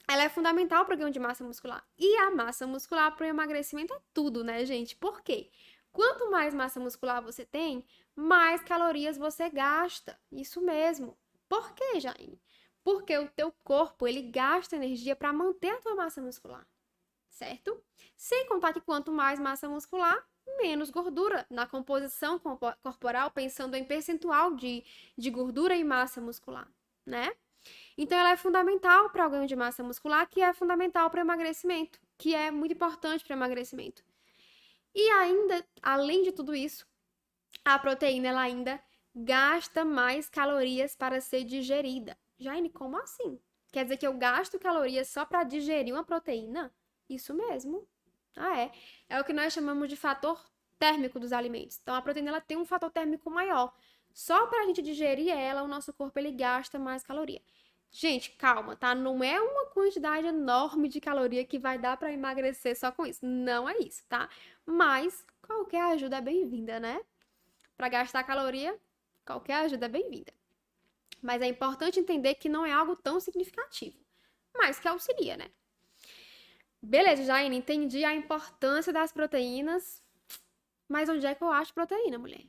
ela é fundamental para o ganho de massa muscular. E a massa muscular para o emagrecimento é tudo, né, gente? Por quê? Quanto mais massa muscular você tem, mais calorias você gasta. Isso mesmo. Por quê, Jaine? Porque o teu corpo, ele gasta energia para manter a tua massa muscular, certo? Sem contar que quanto mais massa muscular, menos gordura na composição corporal, pensando em percentual de gordura e massa muscular, né? Então, ela é fundamental para o ganho de massa muscular, que é fundamental para o emagrecimento, que é muito importante para o emagrecimento. E ainda, além de tudo isso, a proteína ela ainda gasta mais calorias para ser digerida. Jaine, como assim? Quer dizer que eu gasto calorias só para digerir uma proteína? Isso mesmo. Ah, é. É o que nós chamamos de fator térmico dos alimentos. Então, a proteína ela tem um fator térmico maior. Só para a gente digerir ela, o nosso corpo ele gasta mais caloria. Gente, calma, tá? Não é uma quantidade enorme de caloria que vai dar para emagrecer só com isso. Não é isso, tá? Mas qualquer ajuda é bem-vinda, né? Para gastar caloria, qualquer ajuda é bem-vinda. Mas é importante entender que não é algo tão significativo, mas que auxilia, né? Beleza, Jaine, entendi a importância das proteínas, mas onde é que eu acho proteína, mulher?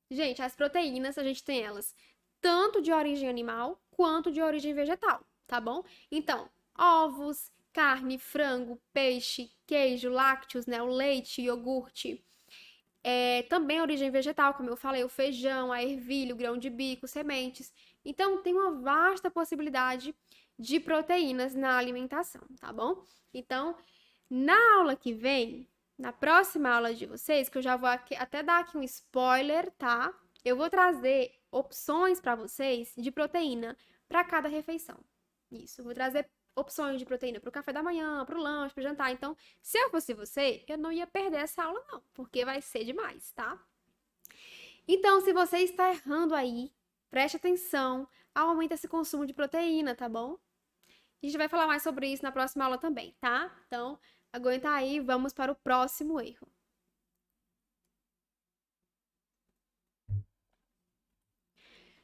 Gente, as proteínas, a gente tem elas tanto de origem animal quanto de origem vegetal, tá bom? Então, ovos, carne, frango, peixe, queijo, lácteos, né? O leite, iogurte. Também origem vegetal, como eu falei, o feijão, a ervilha, o grão de bico, sementes. Então, tem uma vasta possibilidade de proteínas na alimentação, tá bom? Então, na aula que vem, na próxima aula de vocês, que eu já vou até dar aqui um spoiler, tá? Eu vou trazer opções para vocês de proteína para cada refeição. Isso, eu vou trazer opções de proteína para o café da manhã, para o lanche, para o jantar. Então, se eu fosse você, eu não ia perder essa aula, não, porque vai ser demais, tá? Então, se você está errando aí, preste atenção, aumenta esse consumo de proteína, tá bom? A gente vai falar mais sobre isso na próxima aula também, tá? Então, aguenta aí, vamos para o próximo erro.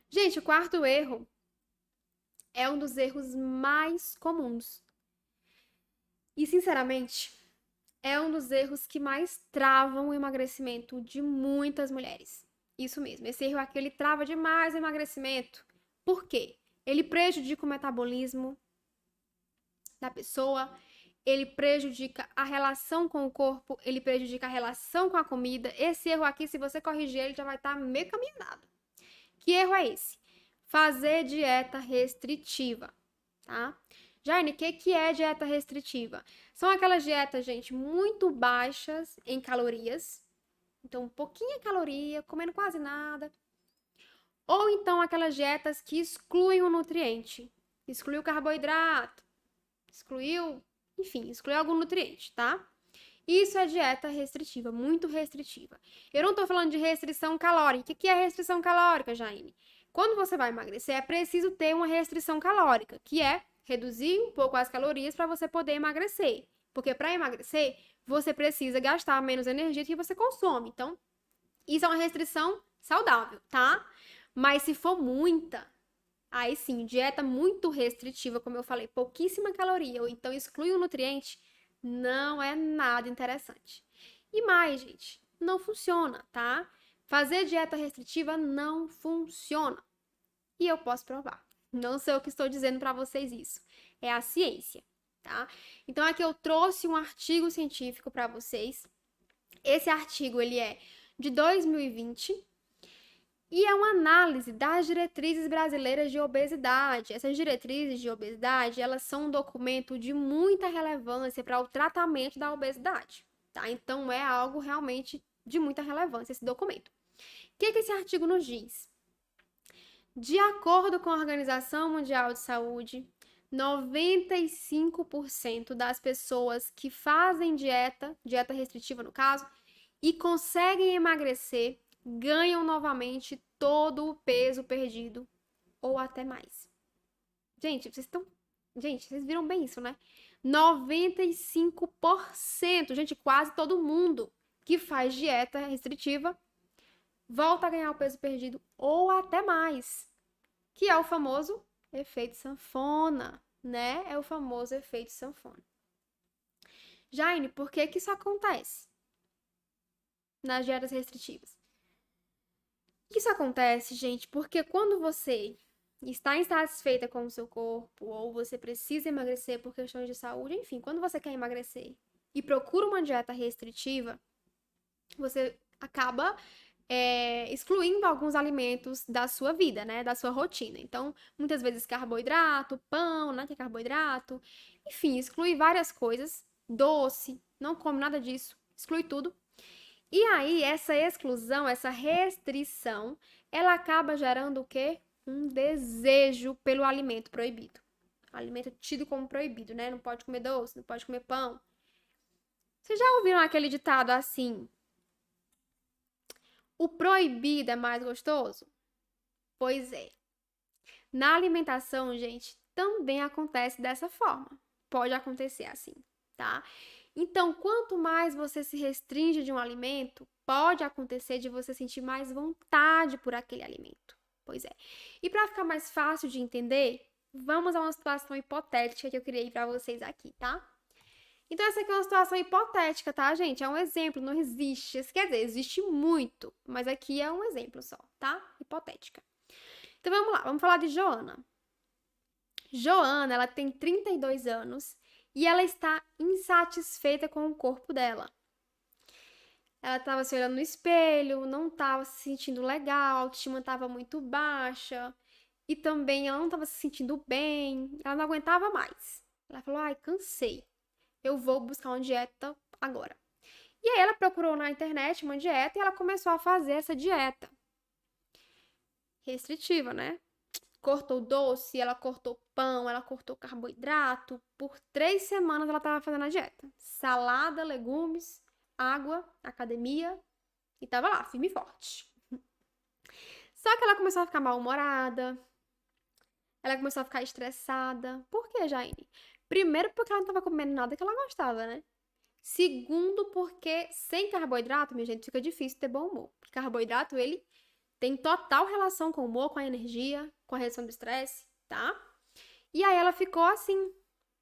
Gente, o quarto erro é um dos erros mais comuns. E, sinceramente, é um dos erros que mais travam o emagrecimento de muitas mulheres. Isso mesmo, esse erro aqui, ele trava demais o emagrecimento. Por quê? Ele prejudica o metabolismo da pessoa, ele prejudica a relação com o corpo, ele prejudica a relação com a comida. Esse erro aqui, se você corrigir, ele já vai estar meio caminhado. Que erro é esse? Fazer dieta restritiva, tá? Jane, o que é dieta restritiva? São aquelas dietas, gente, muito baixas em calorias. Então, pouquinha caloria, comendo quase nada. Ou então aquelas dietas que excluem o nutriente. Excluiu o carboidrato, excluiu algum nutriente, tá? Isso é dieta restritiva, muito restritiva. Eu não tô falando de restrição calórica. O que é restrição calórica, Jaine? Quando você vai emagrecer, é preciso ter uma restrição calórica, que é reduzir um pouco as calorias para você poder emagrecer. Porque para emagrecer, você precisa gastar menos energia do que você consome. Então, isso é uma restrição saudável, tá? Mas se for muita, aí sim, dieta muito restritiva, como eu falei, pouquíssima caloria, ou então exclui um nutriente, não é nada interessante. E mais, gente, não funciona, tá? Fazer dieta restritiva não funciona. E eu posso provar. Não sei o que estou dizendo para vocês isso. É a ciência, tá? Então aqui eu trouxe um artigo científico para vocês. Esse artigo ele é de 2020 e é uma análise das diretrizes brasileiras de obesidade. Essas diretrizes de obesidade, elas são um documento de muita relevância para o tratamento da obesidade, tá? Então é algo realmente de muita relevância esse documento. O que esse artigo nos diz? De acordo com a Organização Mundial de Saúde, 95% das pessoas que fazem dieta restritiva no caso, e conseguem emagrecer, ganham novamente todo o peso perdido ou até mais. Gente, vocês viram bem isso, né? 95%, gente, quase todo mundo que faz dieta restritiva volta a ganhar o peso perdido ou até mais, que é o famoso efeito sanfona, né? É o famoso efeito sanfona. Jaine, por que isso acontece nas dietas restritivas? Isso acontece, gente, porque quando você está insatisfeita com o seu corpo ou você precisa emagrecer por questões de saúde, enfim, quando você quer emagrecer e procura uma dieta restritiva, você acaba excluindo alguns alimentos da sua vida, né? Da sua rotina. Então, muitas vezes carboidrato, pão, né? Que é carboidrato. Enfim, exclui várias coisas. Doce, não come nada disso. Exclui tudo. E aí, essa exclusão, essa restrição, ela acaba gerando o quê? Um desejo pelo alimento proibido. O alimento tido como proibido, né? Não pode comer doce, não pode comer pão. Vocês já ouviram aquele ditado assim? O proibido é mais gostoso? Pois é. Na alimentação, gente, também acontece dessa forma. Pode acontecer assim, tá? Então, quanto mais você se restringe de um alimento, pode acontecer de você sentir mais vontade por aquele alimento. Pois é. E para ficar mais fácil de entender, vamos a uma situação hipotética que eu criei para vocês aqui, tá? Então, essa aqui é uma situação hipotética, tá, gente? É um exemplo, não existe. Isso quer dizer, existe muito, mas aqui é um exemplo só, tá? Hipotética. Então, vamos lá, vamos falar de Joana. Joana, ela tem 32 anos e ela está insatisfeita com o corpo dela. Ela estava se olhando no espelho, não estava se sentindo legal, a autoestima estava muito baixa e também ela não estava se sentindo bem, ela não aguentava mais. Ela falou: ai, cansei, eu vou buscar uma dieta agora. E aí ela procurou na internet uma dieta e ela começou a fazer essa dieta. Restritiva, né? Cortou doce, ela cortou pão, ela cortou carboidrato. Por 3 semanas ela estava fazendo a dieta. Salada, legumes, água, academia e tava lá, firme e forte. Só que ela começou a ficar mal-humorada, ela começou a ficar estressada. Por quê, Jaine? Primeiro, porque ela não tava comendo nada que ela gostava, né? Segundo, porque sem carboidrato, minha gente, fica difícil ter bom humor. Porque carboidrato, ele tem total relação com o humor, com a energia, com a redução do estresse, tá? E aí ela ficou assim,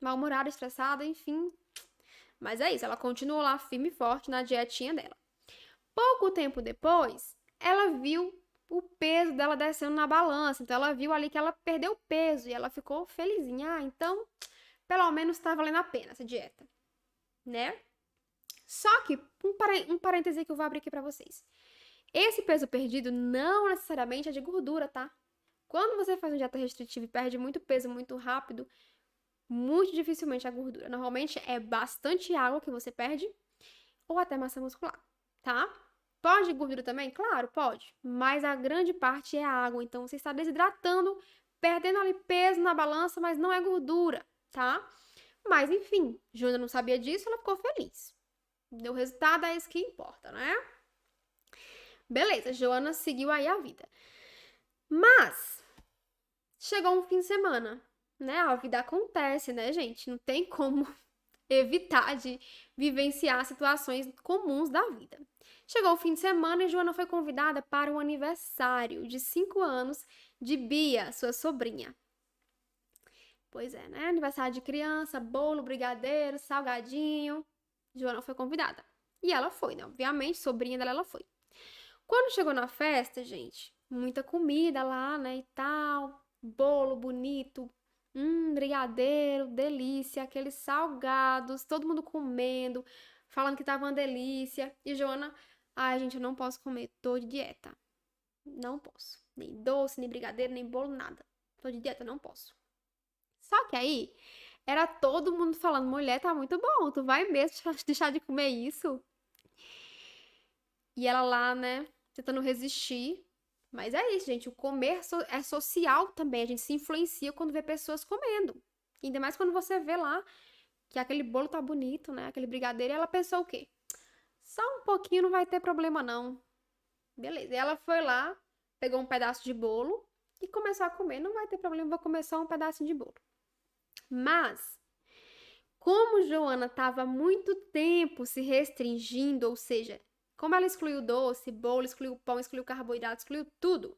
mal-humorada, estressada, enfim. Mas é isso, ela continuou lá firme e forte na dietinha dela. Pouco tempo depois, ela viu o peso dela descendo na balança. Então ela viu ali que ela perdeu peso e ela ficou felizinha. Ah, então, pelo menos tá valendo a pena essa dieta, né? Só que, um parêntese que eu vou abrir aqui pra vocês. Esse peso perdido não necessariamente é de gordura, tá? Quando você faz uma dieta restritiva e perde muito peso muito rápido, muito dificilmente é gordura. Normalmente é bastante água que você perde ou até massa muscular, tá? Pode gordura também? Claro, pode. Mas a grande parte é água. Então você está desidratando, perdendo ali peso na balança, mas não é gordura, tá? Mas enfim, Júlia não sabia disso, ela ficou feliz. Deu resultado, é isso que importa, né? Beleza, Joana seguiu aí a vida. Mas chegou um fim de semana, né? A vida acontece, né, gente? Não tem como evitar de vivenciar situações comuns da vida. Chegou o fim de semana e Joana foi convidada para o aniversário de 5 anos de Bia, sua sobrinha. Pois é, né? Aniversário de criança, bolo, brigadeiro, salgadinho. Joana foi convidada. E ela foi, né? Obviamente, sobrinha dela, ela foi. Quando chegou na festa, gente, muita comida lá, né, e tal, bolo bonito, brigadeiro, delícia, aqueles salgados, todo mundo comendo, falando que tava uma delícia. E Joana, ai, gente, eu não posso comer, tô de dieta. Não posso. Nem doce, nem brigadeiro, nem bolo, nada. Tô de dieta, não posso. Só que aí, era todo mundo falando, mulher, tá muito bom, tu vai mesmo deixar de comer isso? E ela lá, né, tentando resistir. Mas é isso, gente. O comer é social também. A gente se influencia quando vê pessoas comendo. Ainda mais quando você vê lá que aquele bolo tá bonito, né? Aquele brigadeiro. E ela pensou o quê? Só um pouquinho não vai ter problema, não. Beleza. E ela foi lá, pegou um pedaço de bolo e começou a comer. Não vai ter problema, vou comer só um pedacinho de bolo. Mas, como Joana estava muito tempo se restringindo, ou seja, como ela excluiu doce, bolo, excluiu pão, excluiu carboidrato, excluiu tudo,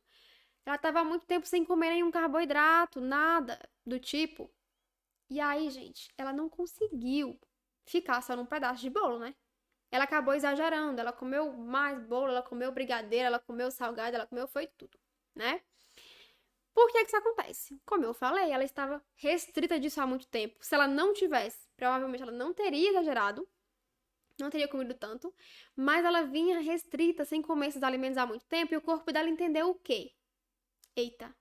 ela estava muito tempo sem comer nenhum carboidrato, nada do tipo. E aí, gente, ela não conseguiu ficar só num pedaço de bolo, né? Ela acabou exagerando, ela comeu mais bolo, ela comeu brigadeiro, ela comeu salgado, ela comeu foi tudo, né? Por que que isso acontece? Como eu falei, ela estava restrita disso há muito tempo. Se ela não tivesse, provavelmente ela não teria exagerado, não teria comido tanto, mas ela vinha restrita, sem comer esses alimentos há muito tempo, e o corpo dela entendeu o quê? Eita,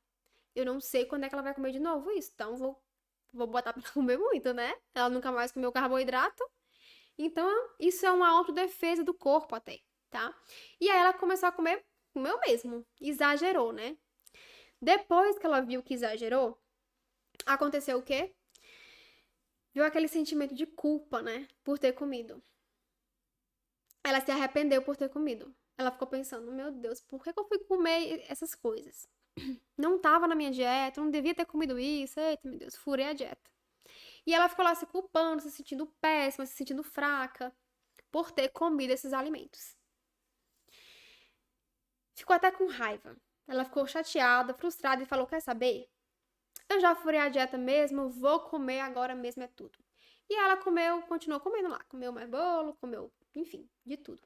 eu não sei quando é que ela vai comer de novo isso, então vou botar pra comer muito, né? Ela nunca mais comeu carboidrato, então isso é uma autodefesa do corpo até, tá? E aí ela começou a comer, comeu mesmo, exagerou, né? Depois que ela viu que exagerou, aconteceu o quê? Viu aquele sentimento de culpa, né? Por ter comido. Ela se arrependeu por ter comido. Ela ficou pensando, meu Deus, por que eu fui comer essas coisas? Não tava na minha dieta, não devia ter comido isso. Eita, meu Deus, furei a dieta. E ela ficou lá se culpando, se sentindo péssima, se sentindo fraca por ter comido esses alimentos. Ficou até com raiva. Ela ficou chateada, frustrada e falou: quer saber? Eu já furei a dieta mesmo, vou comer agora mesmo é tudo. E ela comeu, continuou comendo lá. Comeu mais bolo, comeu, enfim, de tudo.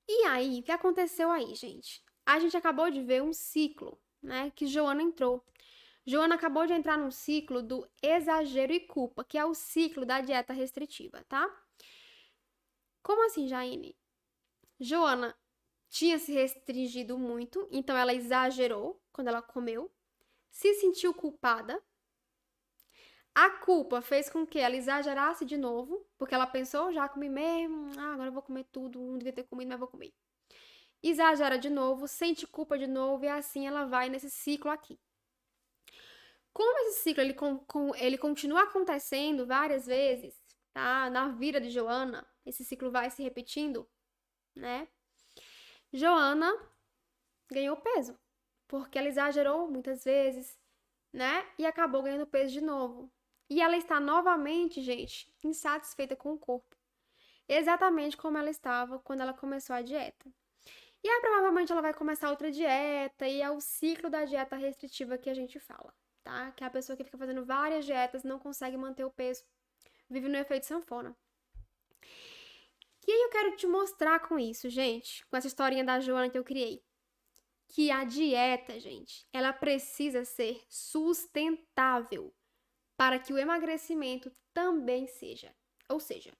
E aí, o que aconteceu aí, gente? A gente acabou de ver um ciclo, né, que Joana entrou. Joana acabou de entrar num ciclo do exagero e culpa, que é o ciclo da dieta restritiva, tá? Como assim, Jaine? Joana tinha se restringido muito, então ela exagerou quando ela comeu, se sentiu culpada. A culpa fez com que ela exagerasse de novo, porque ela pensou, já comi mesmo, agora eu vou comer tudo, não devia ter comido, mas vou comer. Exagera de novo, sente culpa de novo e assim ela vai nesse ciclo aqui. Como esse ciclo ele continua acontecendo várias vezes, tá? Na vida de Joana, esse ciclo vai se repetindo, né? Joana ganhou peso, porque ela exagerou muitas vezes, né? E acabou ganhando peso de novo. E ela está novamente, gente, insatisfeita com o corpo. Exatamente como ela estava quando ela começou a dieta. E aí, provavelmente, ela vai começar outra dieta, e é o ciclo da dieta restritiva que a gente fala, tá? Que é a pessoa que fica fazendo várias dietas, não consegue manter o peso, vive no efeito sanfona. E aí eu quero te mostrar com isso, gente, com essa historinha da Joana que eu criei, que a dieta, gente, ela precisa ser sustentável para que o emagrecimento também seja. Ou seja,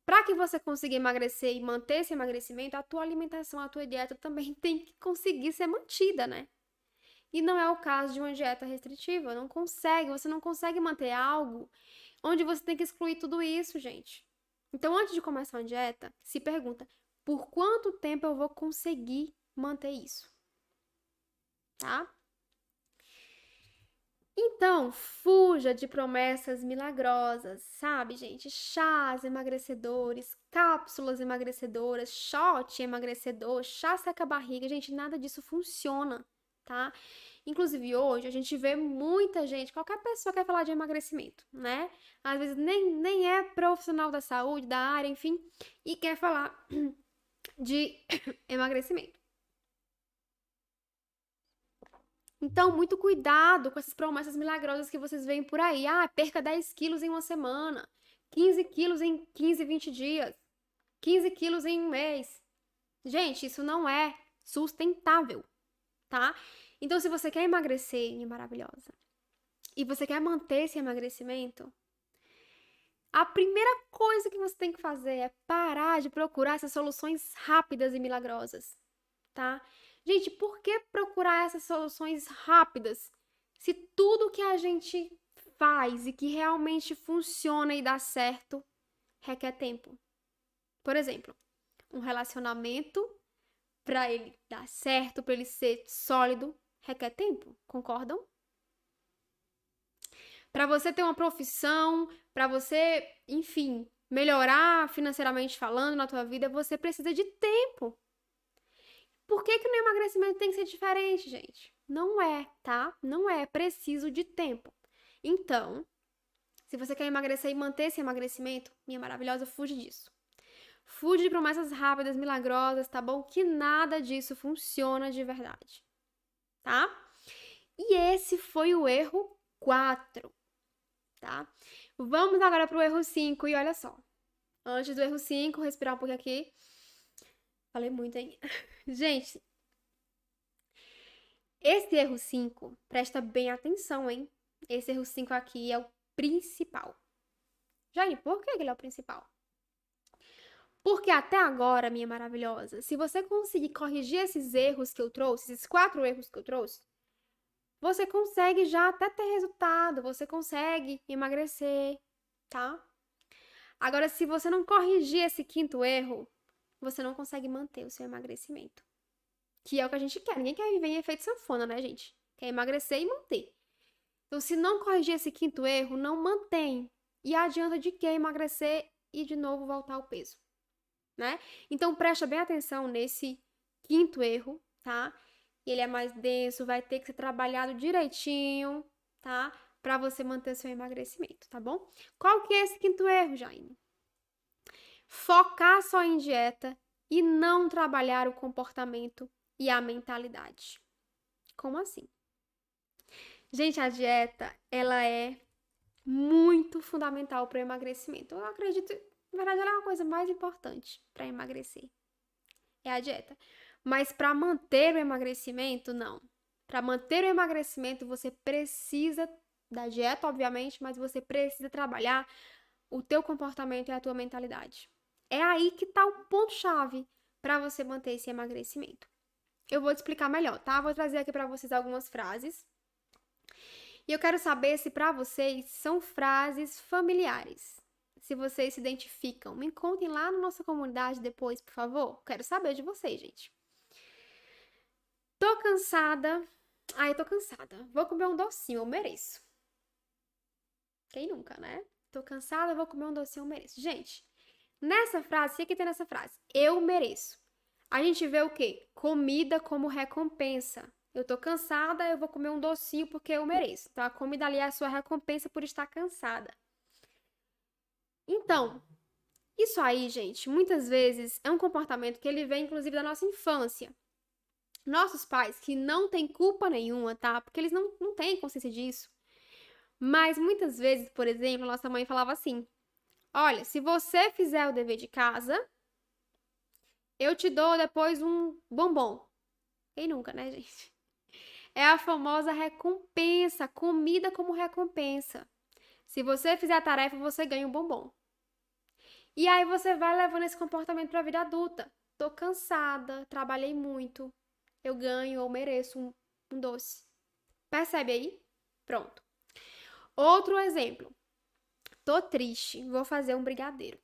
para que você consiga emagrecer e manter esse emagrecimento, a tua alimentação, a tua dieta também tem que conseguir ser mantida, né? E não é o caso de uma dieta restritiva. Você não consegue manter algo onde você tem que excluir tudo isso, gente. Então, antes de começar uma dieta, se pergunta: por quanto tempo eu vou conseguir manter isso? Tá? Então, fuja de promessas milagrosas, sabe, gente? Chás emagrecedores, cápsulas emagrecedoras, shot emagrecedor, chá seca barriga. Gente, nada disso funciona, tá? Inclusive, hoje a gente vê muita gente, qualquer pessoa quer falar de emagrecimento, né? Às vezes nem é profissional da saúde, da área, enfim, e quer falar de emagrecimento. Então, muito cuidado com essas promessas milagrosas que vocês veem por aí. Perca 10 quilos em uma semana, 15 quilos em 15, 20 dias, 15 quilos em um mês. Gente, isso não é sustentável, tá? Então, se você quer emagrecer, minha maravilhosa, e você quer manter esse emagrecimento, a primeira coisa que você tem que fazer é parar de procurar essas soluções rápidas e milagrosas, tá? Gente, por que procurar essas soluções rápidas se tudo que a gente faz e que realmente funciona e dá certo requer tempo? Por exemplo, um relacionamento, para ele dar certo, para ele ser sólido, requer tempo, concordam? Para você ter uma profissão, para você, enfim, melhorar financeiramente falando na tua vida, você precisa de tempo. Por que que no emagrecimento tem que ser diferente, gente? Não é, tá? Não é. Preciso de tempo. Então, se você quer emagrecer e manter esse emagrecimento, minha maravilhosa, fuge disso. Fuge de promessas rápidas, milagrosas, tá bom? Que nada disso funciona de verdade, tá? E esse foi o erro 4, tá? Vamos agora pro erro 5 e olha só. Antes do erro 5, respirar um pouquinho aqui. Falei muito, hein? Gente, esse erro 5, presta bem atenção, hein? Esse erro 5 aqui é o principal. Jaine, por que ele é o principal? Porque até agora, minha maravilhosa, se você conseguir corrigir esses erros que eu trouxe, esses 4 erros que eu trouxe, você consegue já até ter resultado, você consegue emagrecer, tá? Agora, se você não corrigir esse 5º erro, você não consegue manter o seu emagrecimento. Que é o que a gente quer. Ninguém quer viver em efeito sanfona, né, gente? Quer emagrecer e manter. Então, se não corrigir esse quinto erro, não mantém. E adianta de que emagrecer e de novo voltar ao peso, né? Então, presta bem atenção nesse quinto erro, tá? Ele é mais denso, vai ter que ser trabalhado direitinho, tá? Pra você manter seu emagrecimento, tá bom? Qual que é esse quinto erro, Jaine? Focar só em dieta e não trabalhar o comportamento e a mentalidade. Como assim? Gente, a dieta, ela é muito fundamental para o emagrecimento. Eu acredito, na verdade, ela é uma coisa mais importante para emagrecer. É a dieta. Mas para manter o emagrecimento, não. Para manter o emagrecimento, você precisa da dieta, obviamente, mas você precisa trabalhar o teu comportamento e a tua mentalidade. É aí que tá o ponto-chave para você manter esse emagrecimento. Eu vou te explicar melhor, tá? Vou trazer aqui para vocês algumas frases. E eu quero saber se para vocês são frases familiares. Se vocês se identificam. Me contem lá na nossa comunidade depois, por favor. Quero saber de vocês, gente. Tô cansada. Ai, eu tô cansada. Vou comer um docinho, eu mereço. Quem nunca, né? Tô cansada, vou comer um docinho, eu mereço. Gente, nessa frase, o que tem nessa frase? Eu mereço. A gente vê o quê? Comida como recompensa. Eu tô cansada, eu vou comer um docinho porque eu mereço. Então, a comida ali é a sua recompensa por estar cansada. Então, isso aí, gente, muitas vezes é um comportamento que ele vem, inclusive, da nossa infância. Nossos pais, que não têm culpa nenhuma, tá? Porque eles não têm consciência disso. Mas muitas vezes, por exemplo, nossa mãe falava assim: olha, se você fizer o dever de casa, eu te dou depois um bombom. Quem nunca, né, gente? É a famosa recompensa, comida como recompensa. Se você fizer a tarefa, você ganha um bombom. E aí você vai levando esse comportamento para a vida adulta. Tô cansada, trabalhei muito, eu ganho ou mereço um doce. Percebe aí? Pronto. Outro exemplo. Tô triste, vou fazer um brigadeiro.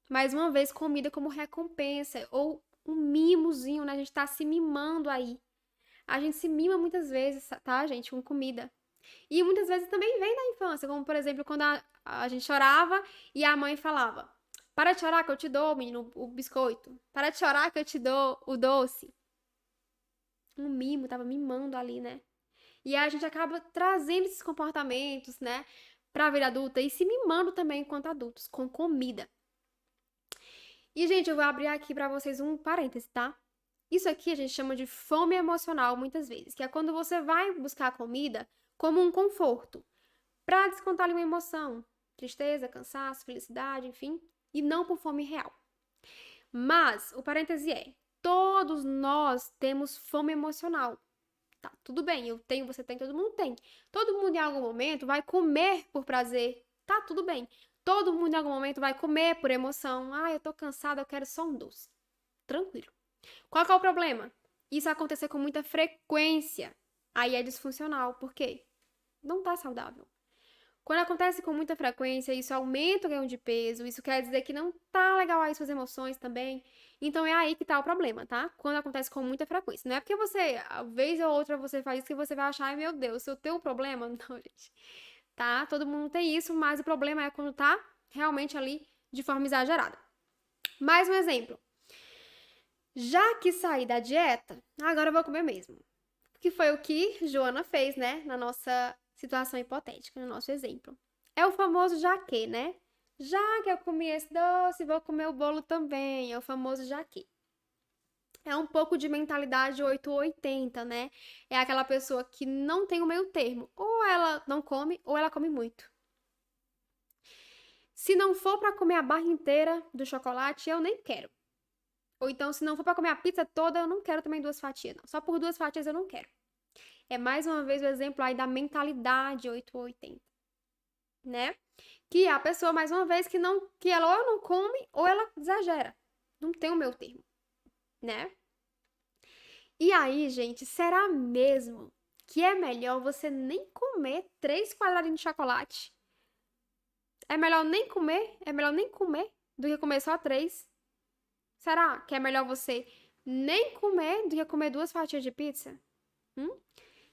Mais uma vez, comida como recompensa ou um mimozinho, né? A gente tá se mimando aí. A gente se mima muitas vezes, tá, gente? Com comida. E muitas vezes também vem da infância, como por exemplo, quando a gente chorava e a mãe falava: para de chorar que eu te dou, menino, o biscoito. Para de chorar que eu te dou o doce. Um mimo, tava mimando ali, né? E aí a gente acaba trazendo esses comportamentos, né, pra vida adulta e se mimando também enquanto adultos, com comida. E, gente, eu vou abrir aqui pra vocês um parêntese, tá? Isso aqui a gente chama de fome emocional muitas vezes, que é quando você vai buscar a comida como um conforto, pra descontar ali uma emoção, tristeza, cansaço, felicidade, enfim, e não por fome real. Mas o parêntese é: todos nós temos fome emocional. Tá, tudo bem, eu tenho, você tem, todo mundo tem. Todo mundo em algum momento vai comer por prazer. Tá, tudo bem. Todo mundo em algum momento vai comer por emoção. Ah, eu tô cansada, eu quero só um doce. Tranquilo. Qual que é o problema? Isso acontecer com muita frequência. Aí é disfuncional. Por quê? Não tá saudável. Quando acontece com muita frequência, isso aumenta o ganho de peso, isso quer dizer que não tá legal aí suas emoções também. Então é aí que tá o problema, tá? Quando acontece com muita frequência. Não é porque você, vez ou outra, você faz isso que você vai achar, ai meu Deus, se eu tenho um problema. Não, gente. Tá? Todo mundo tem isso, mas o problema é quando tá realmente ali de forma exagerada. Mais um exemplo. Já que saí da dieta, agora eu vou comer mesmo. Que foi o que Joana fez, né? Na nossa situação hipotética, no nosso exemplo. É o famoso já que, né? Já que eu comi esse doce, vou comer o bolo também. É o famoso já que. É um pouco de mentalidade 8 ou 80, né? É aquela pessoa que não tem o meio termo. Ou ela não come, ou ela come muito. Se não for para comer a barra inteira do chocolate, eu nem quero. Ou então, se não for para comer a pizza toda, eu não quero também 2 fatias, não. Só por 2 fatias eu não quero. É mais uma vez o exemplo aí da mentalidade 8 ou 80, né? Que é a pessoa, mais uma vez, que ela ou não come ou ela exagera. Não tem o meu termo, né? E aí, gente, será mesmo que é melhor você nem comer 3 quadradinhos de chocolate? É melhor nem comer? É melhor nem comer do que comer só 3? Será que é melhor você nem comer do que comer 2 fatias de pizza?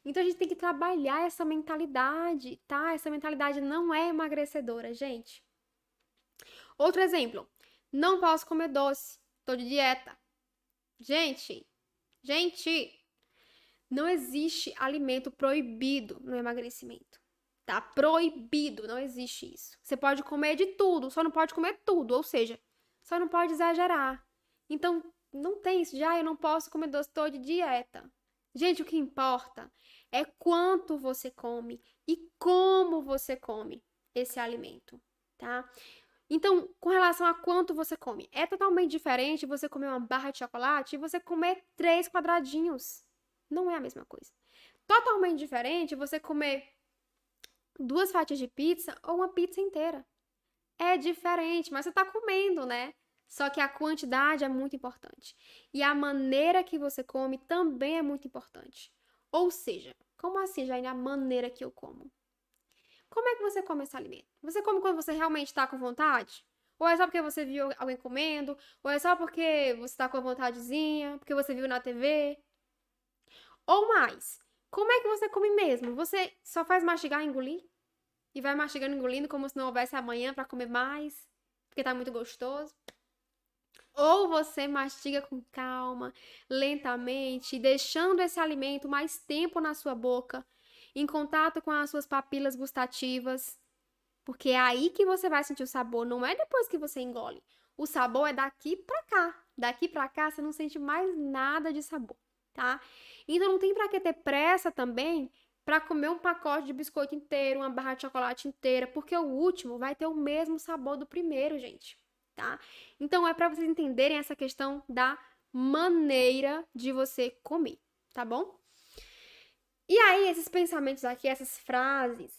Então a gente tem que trabalhar essa mentalidade, tá? Essa mentalidade não é emagrecedora, gente. Outro exemplo, não posso comer doce, tô de dieta. Gente, não existe alimento proibido no emagrecimento. Tá proibido, não existe isso. Você pode comer de tudo, só não pode comer tudo, ou seja, só não pode exagerar. Então, não tem isso de, eu não posso comer doce, tô de dieta. Gente, o que importa é quanto você come e como você come esse alimento, tá? Então, com relação a quanto você come, é totalmente diferente você comer uma barra de chocolate e você comer 3 quadradinhos. Não é a mesma coisa. Totalmente diferente você comer 2 fatias de pizza ou uma pizza inteira. É diferente, mas você tá comendo, né? Só que a quantidade é muito importante. E a maneira que você come também é muito importante. Ou seja, como assim, Jaine, a maneira que eu como? Como é que você come esse alimento? Você come quando você realmente está com vontade? Ou é só porque você viu alguém comendo? Ou é só porque você está com a vontadezinha? Porque você viu na TV? Ou mais, como é que você come mesmo? Você só faz mastigar e engolir? E vai mastigando e engolindo como se não houvesse amanhã para comer mais? Porque tá muito gostoso? Ou você mastiga com calma, lentamente, deixando esse alimento mais tempo na sua boca, em contato com as suas papilas gustativas, porque é aí que você vai sentir o sabor, não é depois que você engole. O sabor é daqui pra cá. Daqui pra cá você não sente mais nada de sabor, tá? Então não tem pra que ter pressa também pra comer um pacote de biscoito inteiro, uma barra de chocolate inteira, porque o último vai ter o mesmo sabor do primeiro, gente, tá? Então é pra vocês entenderem essa questão da maneira de você comer, tá bom? E aí esses pensamentos aqui, essas frases,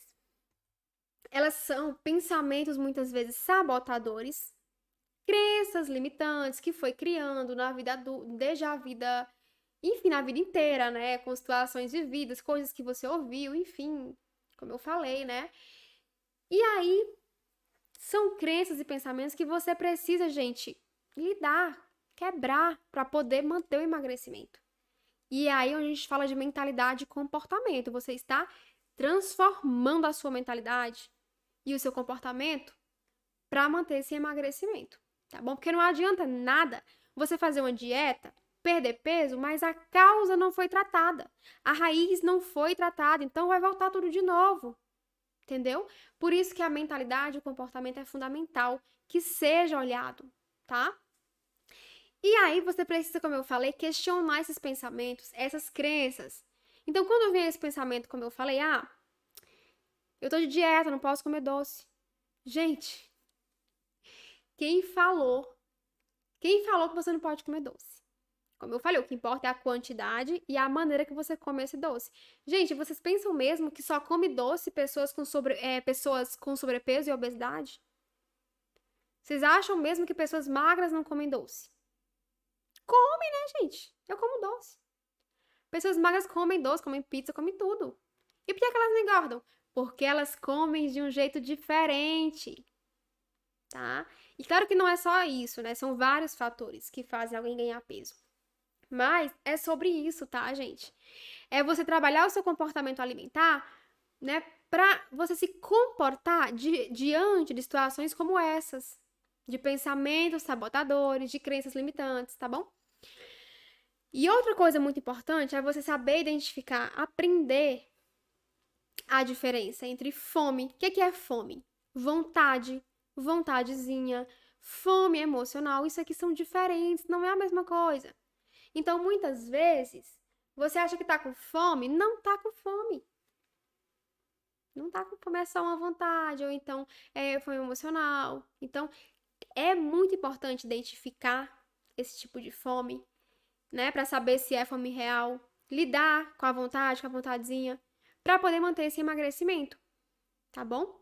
elas são pensamentos muitas vezes sabotadores, crenças limitantes que foi criando na vida desde a vida, enfim, na vida inteira, né? Com situações vividas, coisas que você ouviu, enfim, como eu falei, né? E aí são crenças e pensamentos que você precisa, gente, lidar, quebrar para poder manter o emagrecimento. E é aí onde a gente fala de mentalidade e comportamento. Você está transformando a sua mentalidade e o seu comportamento para manter esse emagrecimento, tá bom? Porque não adianta nada você fazer uma dieta, perder peso, mas a causa não foi tratada. A raiz não foi tratada, então vai voltar tudo de novo. Entendeu? Por isso que a mentalidade, o comportamento é fundamental que seja olhado, tá? E aí você precisa, como eu falei, questionar esses pensamentos, essas crenças. Então, quando vem esse pensamento, como eu falei, eu tô de dieta, não posso comer doce. Gente, quem falou? Quem falou que você não pode comer doce? Como eu falei, o que importa é a quantidade e a maneira que você come esse doce. Gente, vocês pensam mesmo que só come doce pessoas com sobrepeso e obesidade? Vocês acham mesmo que pessoas magras não comem doce? Comem, né, gente? Eu como doce. Pessoas magras comem doce, comem pizza, comem tudo. E por que elas não engordam? Porque elas comem de um jeito diferente, tá? E claro que não é só isso, né? São vários fatores que fazem alguém ganhar peso. Mas é sobre isso, tá, gente? É você trabalhar o seu comportamento alimentar, né? Pra você se comportar diante de situações como essas. De pensamentos sabotadores, de crenças limitantes, tá bom? E outra coisa muito importante é você saber identificar, aprender a diferença entre fome. O que é fome? Vontade, vontadezinha, fome emocional. Isso aqui são diferentes, não é a mesma coisa. Então, muitas vezes, você acha que tá com fome, não tá com fome. Não tá com fome, é só uma vontade, ou então é fome emocional. Então, é muito importante identificar esse tipo de fome, né, para saber se é fome real, lidar com a vontade, com a vontadezinha, para poder manter esse emagrecimento, tá bom?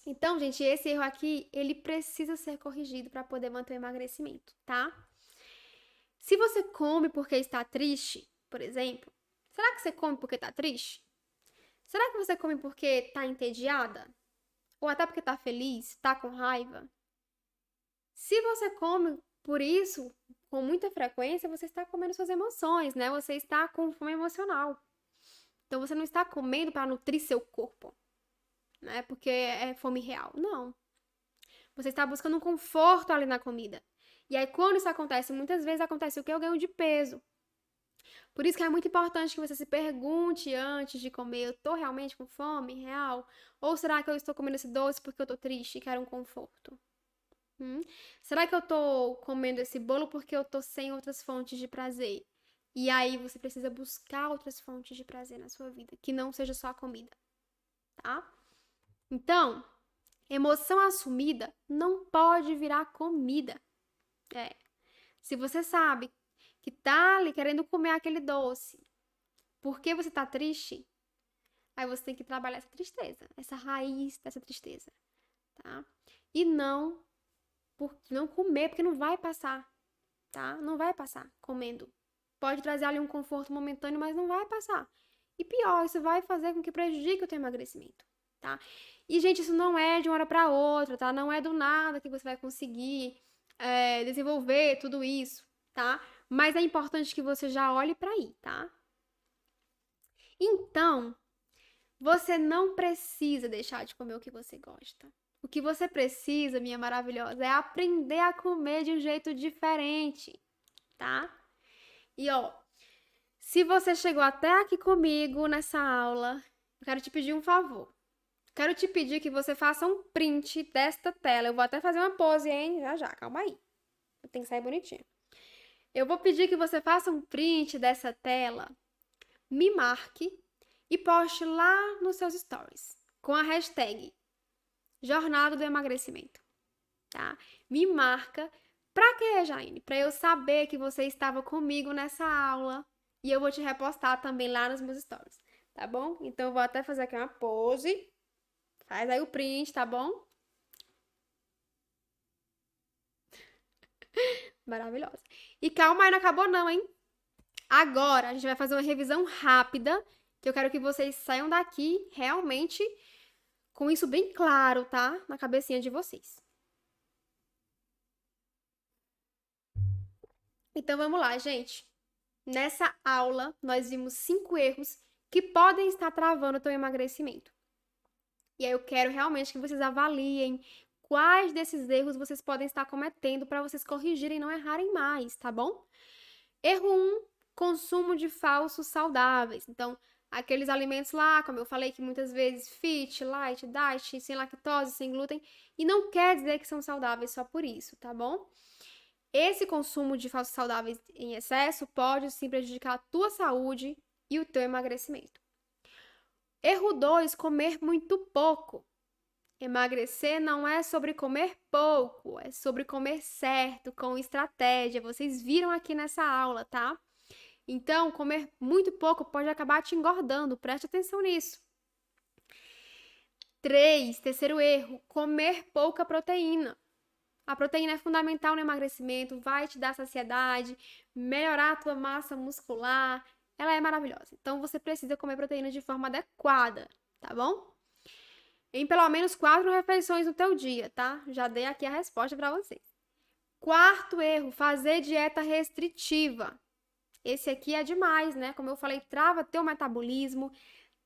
Então, gente, esse erro aqui, ele precisa ser corrigido para poder manter o emagrecimento, tá? Se você come porque está triste, por exemplo, será que você come porque está triste? Será que você come porque está entediada? Ou até porque está feliz, está com raiva? Se você come Por isso, com muita frequência, você está comendo suas emoções, né? Você está com fome emocional. Então, você não está comendo para nutrir seu corpo, né? Porque é fome real. Não. Você está buscando um conforto ali na comida. E aí, quando isso acontece, muitas vezes acontece o que? Eu ganho de peso. Por isso que é muito importante que você se pergunte antes de comer, eu tô realmente com fome real? Ou será que eu estou comendo esse doce porque eu tô triste e quero um conforto? Será que eu tô comendo esse bolo porque eu tô sem outras fontes de prazer? E aí você precisa buscar outras fontes de prazer na sua vida, que não seja só a comida, tá? Então, emoção assumida não pode virar comida. É. Se você sabe que tá ali querendo comer aquele doce, porque você tá triste, aí você tem que trabalhar essa tristeza, essa raiz dessa tristeza, tá? E não comer, porque não vai passar, tá? Não vai passar comendo. Pode trazer ali um conforto momentâneo, mas não vai passar. E pior, isso vai fazer com que prejudique o teu emagrecimento, tá? E, gente, isso não é de uma hora para outra, tá? Não é do nada que você vai conseguir desenvolver tudo isso, tá? Mas é importante que você já olhe para aí, tá? Então, você não precisa deixar de comer o que você gosta. O que você precisa, minha maravilhosa, é aprender a comer de um jeito diferente, tá? E ó, se você chegou até aqui comigo nessa aula, eu quero te pedir um favor. Quero te pedir que você faça um print desta tela. Eu vou até fazer uma pose, hein? Já já, calma aí. Tem que sair bonitinho. Eu vou pedir que você faça um print dessa tela, me marque e poste lá nos seus stories com a hashtag Jornada do Emagrecimento, tá? Me marca. Pra quê, Jaine? Pra eu saber que você estava comigo nessa aula e eu vou te repostar também lá nos meus stories, tá bom? Então eu vou até fazer aqui uma pose. Faz aí o print, tá bom? Maravilhosa. E calma aí, não acabou não, hein? Agora a gente vai fazer uma revisão rápida, que eu quero que vocês saiam daqui realmente com isso bem claro, tá? Na cabecinha de vocês. Então vamos lá, gente. Nessa aula, nós vimos 5 erros que podem estar travando o teu emagrecimento. E aí eu quero realmente que vocês avaliem quais desses erros vocês podem estar cometendo para vocês corrigirem e não errarem mais, tá bom? Erro 1, consumo de falsos saudáveis. Então, aqueles alimentos lá, como eu falei, que muitas vezes fit, light, diet, sem lactose, sem glúten, e não quer dizer que são saudáveis só por isso, tá bom? Esse consumo de falsos saudáveis em excesso pode sim prejudicar a tua saúde e o teu emagrecimento. Erro 2, comer muito pouco. Emagrecer não é sobre comer pouco, é sobre comer certo, com estratégia. Vocês viram aqui nessa aula, tá? Então, comer muito pouco pode acabar te engordando, preste atenção nisso. 3, terceiro erro, comer pouca proteína. A proteína é fundamental no emagrecimento, vai te dar saciedade, melhorar a tua massa muscular, ela é maravilhosa. Então, você precisa comer proteína de forma adequada, tá bom? Em pelo menos 4 refeições no teu dia, tá? Já dei aqui a resposta para vocês. Quarto erro, fazer dieta restritiva. Esse aqui é demais, né? Como eu falei, trava teu metabolismo,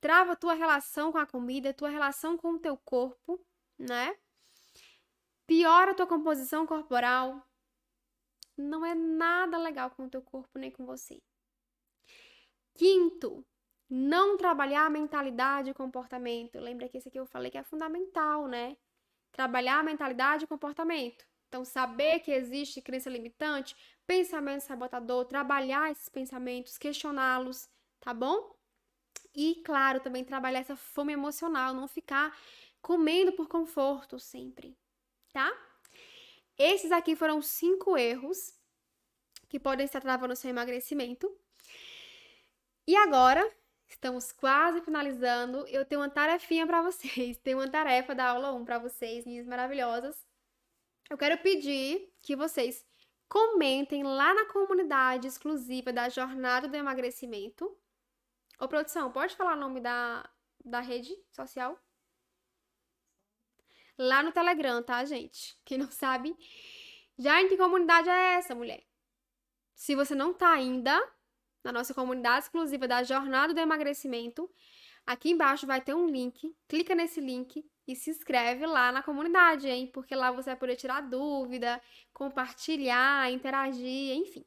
trava tua relação com a comida, tua relação com o teu corpo, né? Piora a tua composição corporal. Não é nada legal com o teu corpo nem com você. Quinto, não trabalhar a mentalidade e comportamento. Lembra que esse aqui eu falei que é fundamental, né? Trabalhar a mentalidade e comportamento. Então, saber que existe crença limitante, pensamento sabotador, trabalhar esses pensamentos, questioná-los, tá bom? E, claro, também trabalhar essa fome emocional, não ficar comendo por conforto sempre, tá? Esses aqui foram 5 erros que podem estar travando o seu emagrecimento. E agora, estamos quase finalizando. Eu tenho uma tarefinha para vocês. Tenho uma tarefa da aula 1 para vocês, minhas maravilhosas. Eu quero pedir que vocês comentem lá na comunidade exclusiva da Jornada do Emagrecimento. Ô, produção, pode falar o nome da rede social? Lá no Telegram, tá, gente? Quem não sabe, Já em que comunidade é essa, mulher? Se você não tá ainda na nossa comunidade exclusiva da Jornada do Emagrecimento, aqui embaixo vai ter um link, clica nesse link e se inscreve lá na comunidade, hein? Porque lá você vai poder tirar dúvida, compartilhar, interagir, enfim.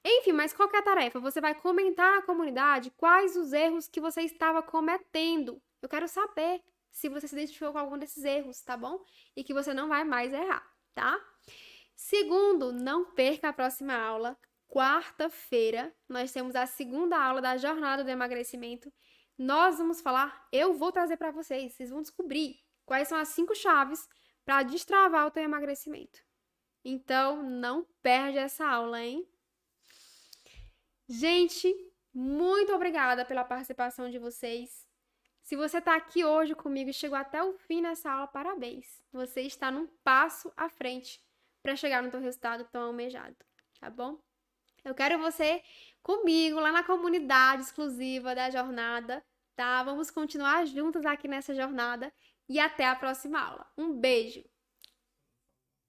Enfim, mas qual que é a tarefa? Você vai comentar na comunidade quais os erros que você estava cometendo. Eu quero saber se você se identificou com algum desses erros, tá bom? E que você não vai mais errar, tá? Segundo, não perca a próxima aula. Quarta-feira, nós temos a segunda aula da Jornada do Emagrecimento. Nós vamos falar, eu vou trazer para vocês, vocês vão descobrir quais são as 5 chaves para destravar o teu emagrecimento. Então, não perde essa aula, hein? Gente, muito obrigada pela participação de vocês. Se você está aqui hoje comigo e chegou até o fim nessa aula, parabéns. Você está num passo à frente para chegar no teu resultado tão almejado, tá bom? Eu quero você comigo lá na comunidade exclusiva da jornada, tá? Vamos continuar juntas aqui nessa jornada e até a próxima aula. Um beijo!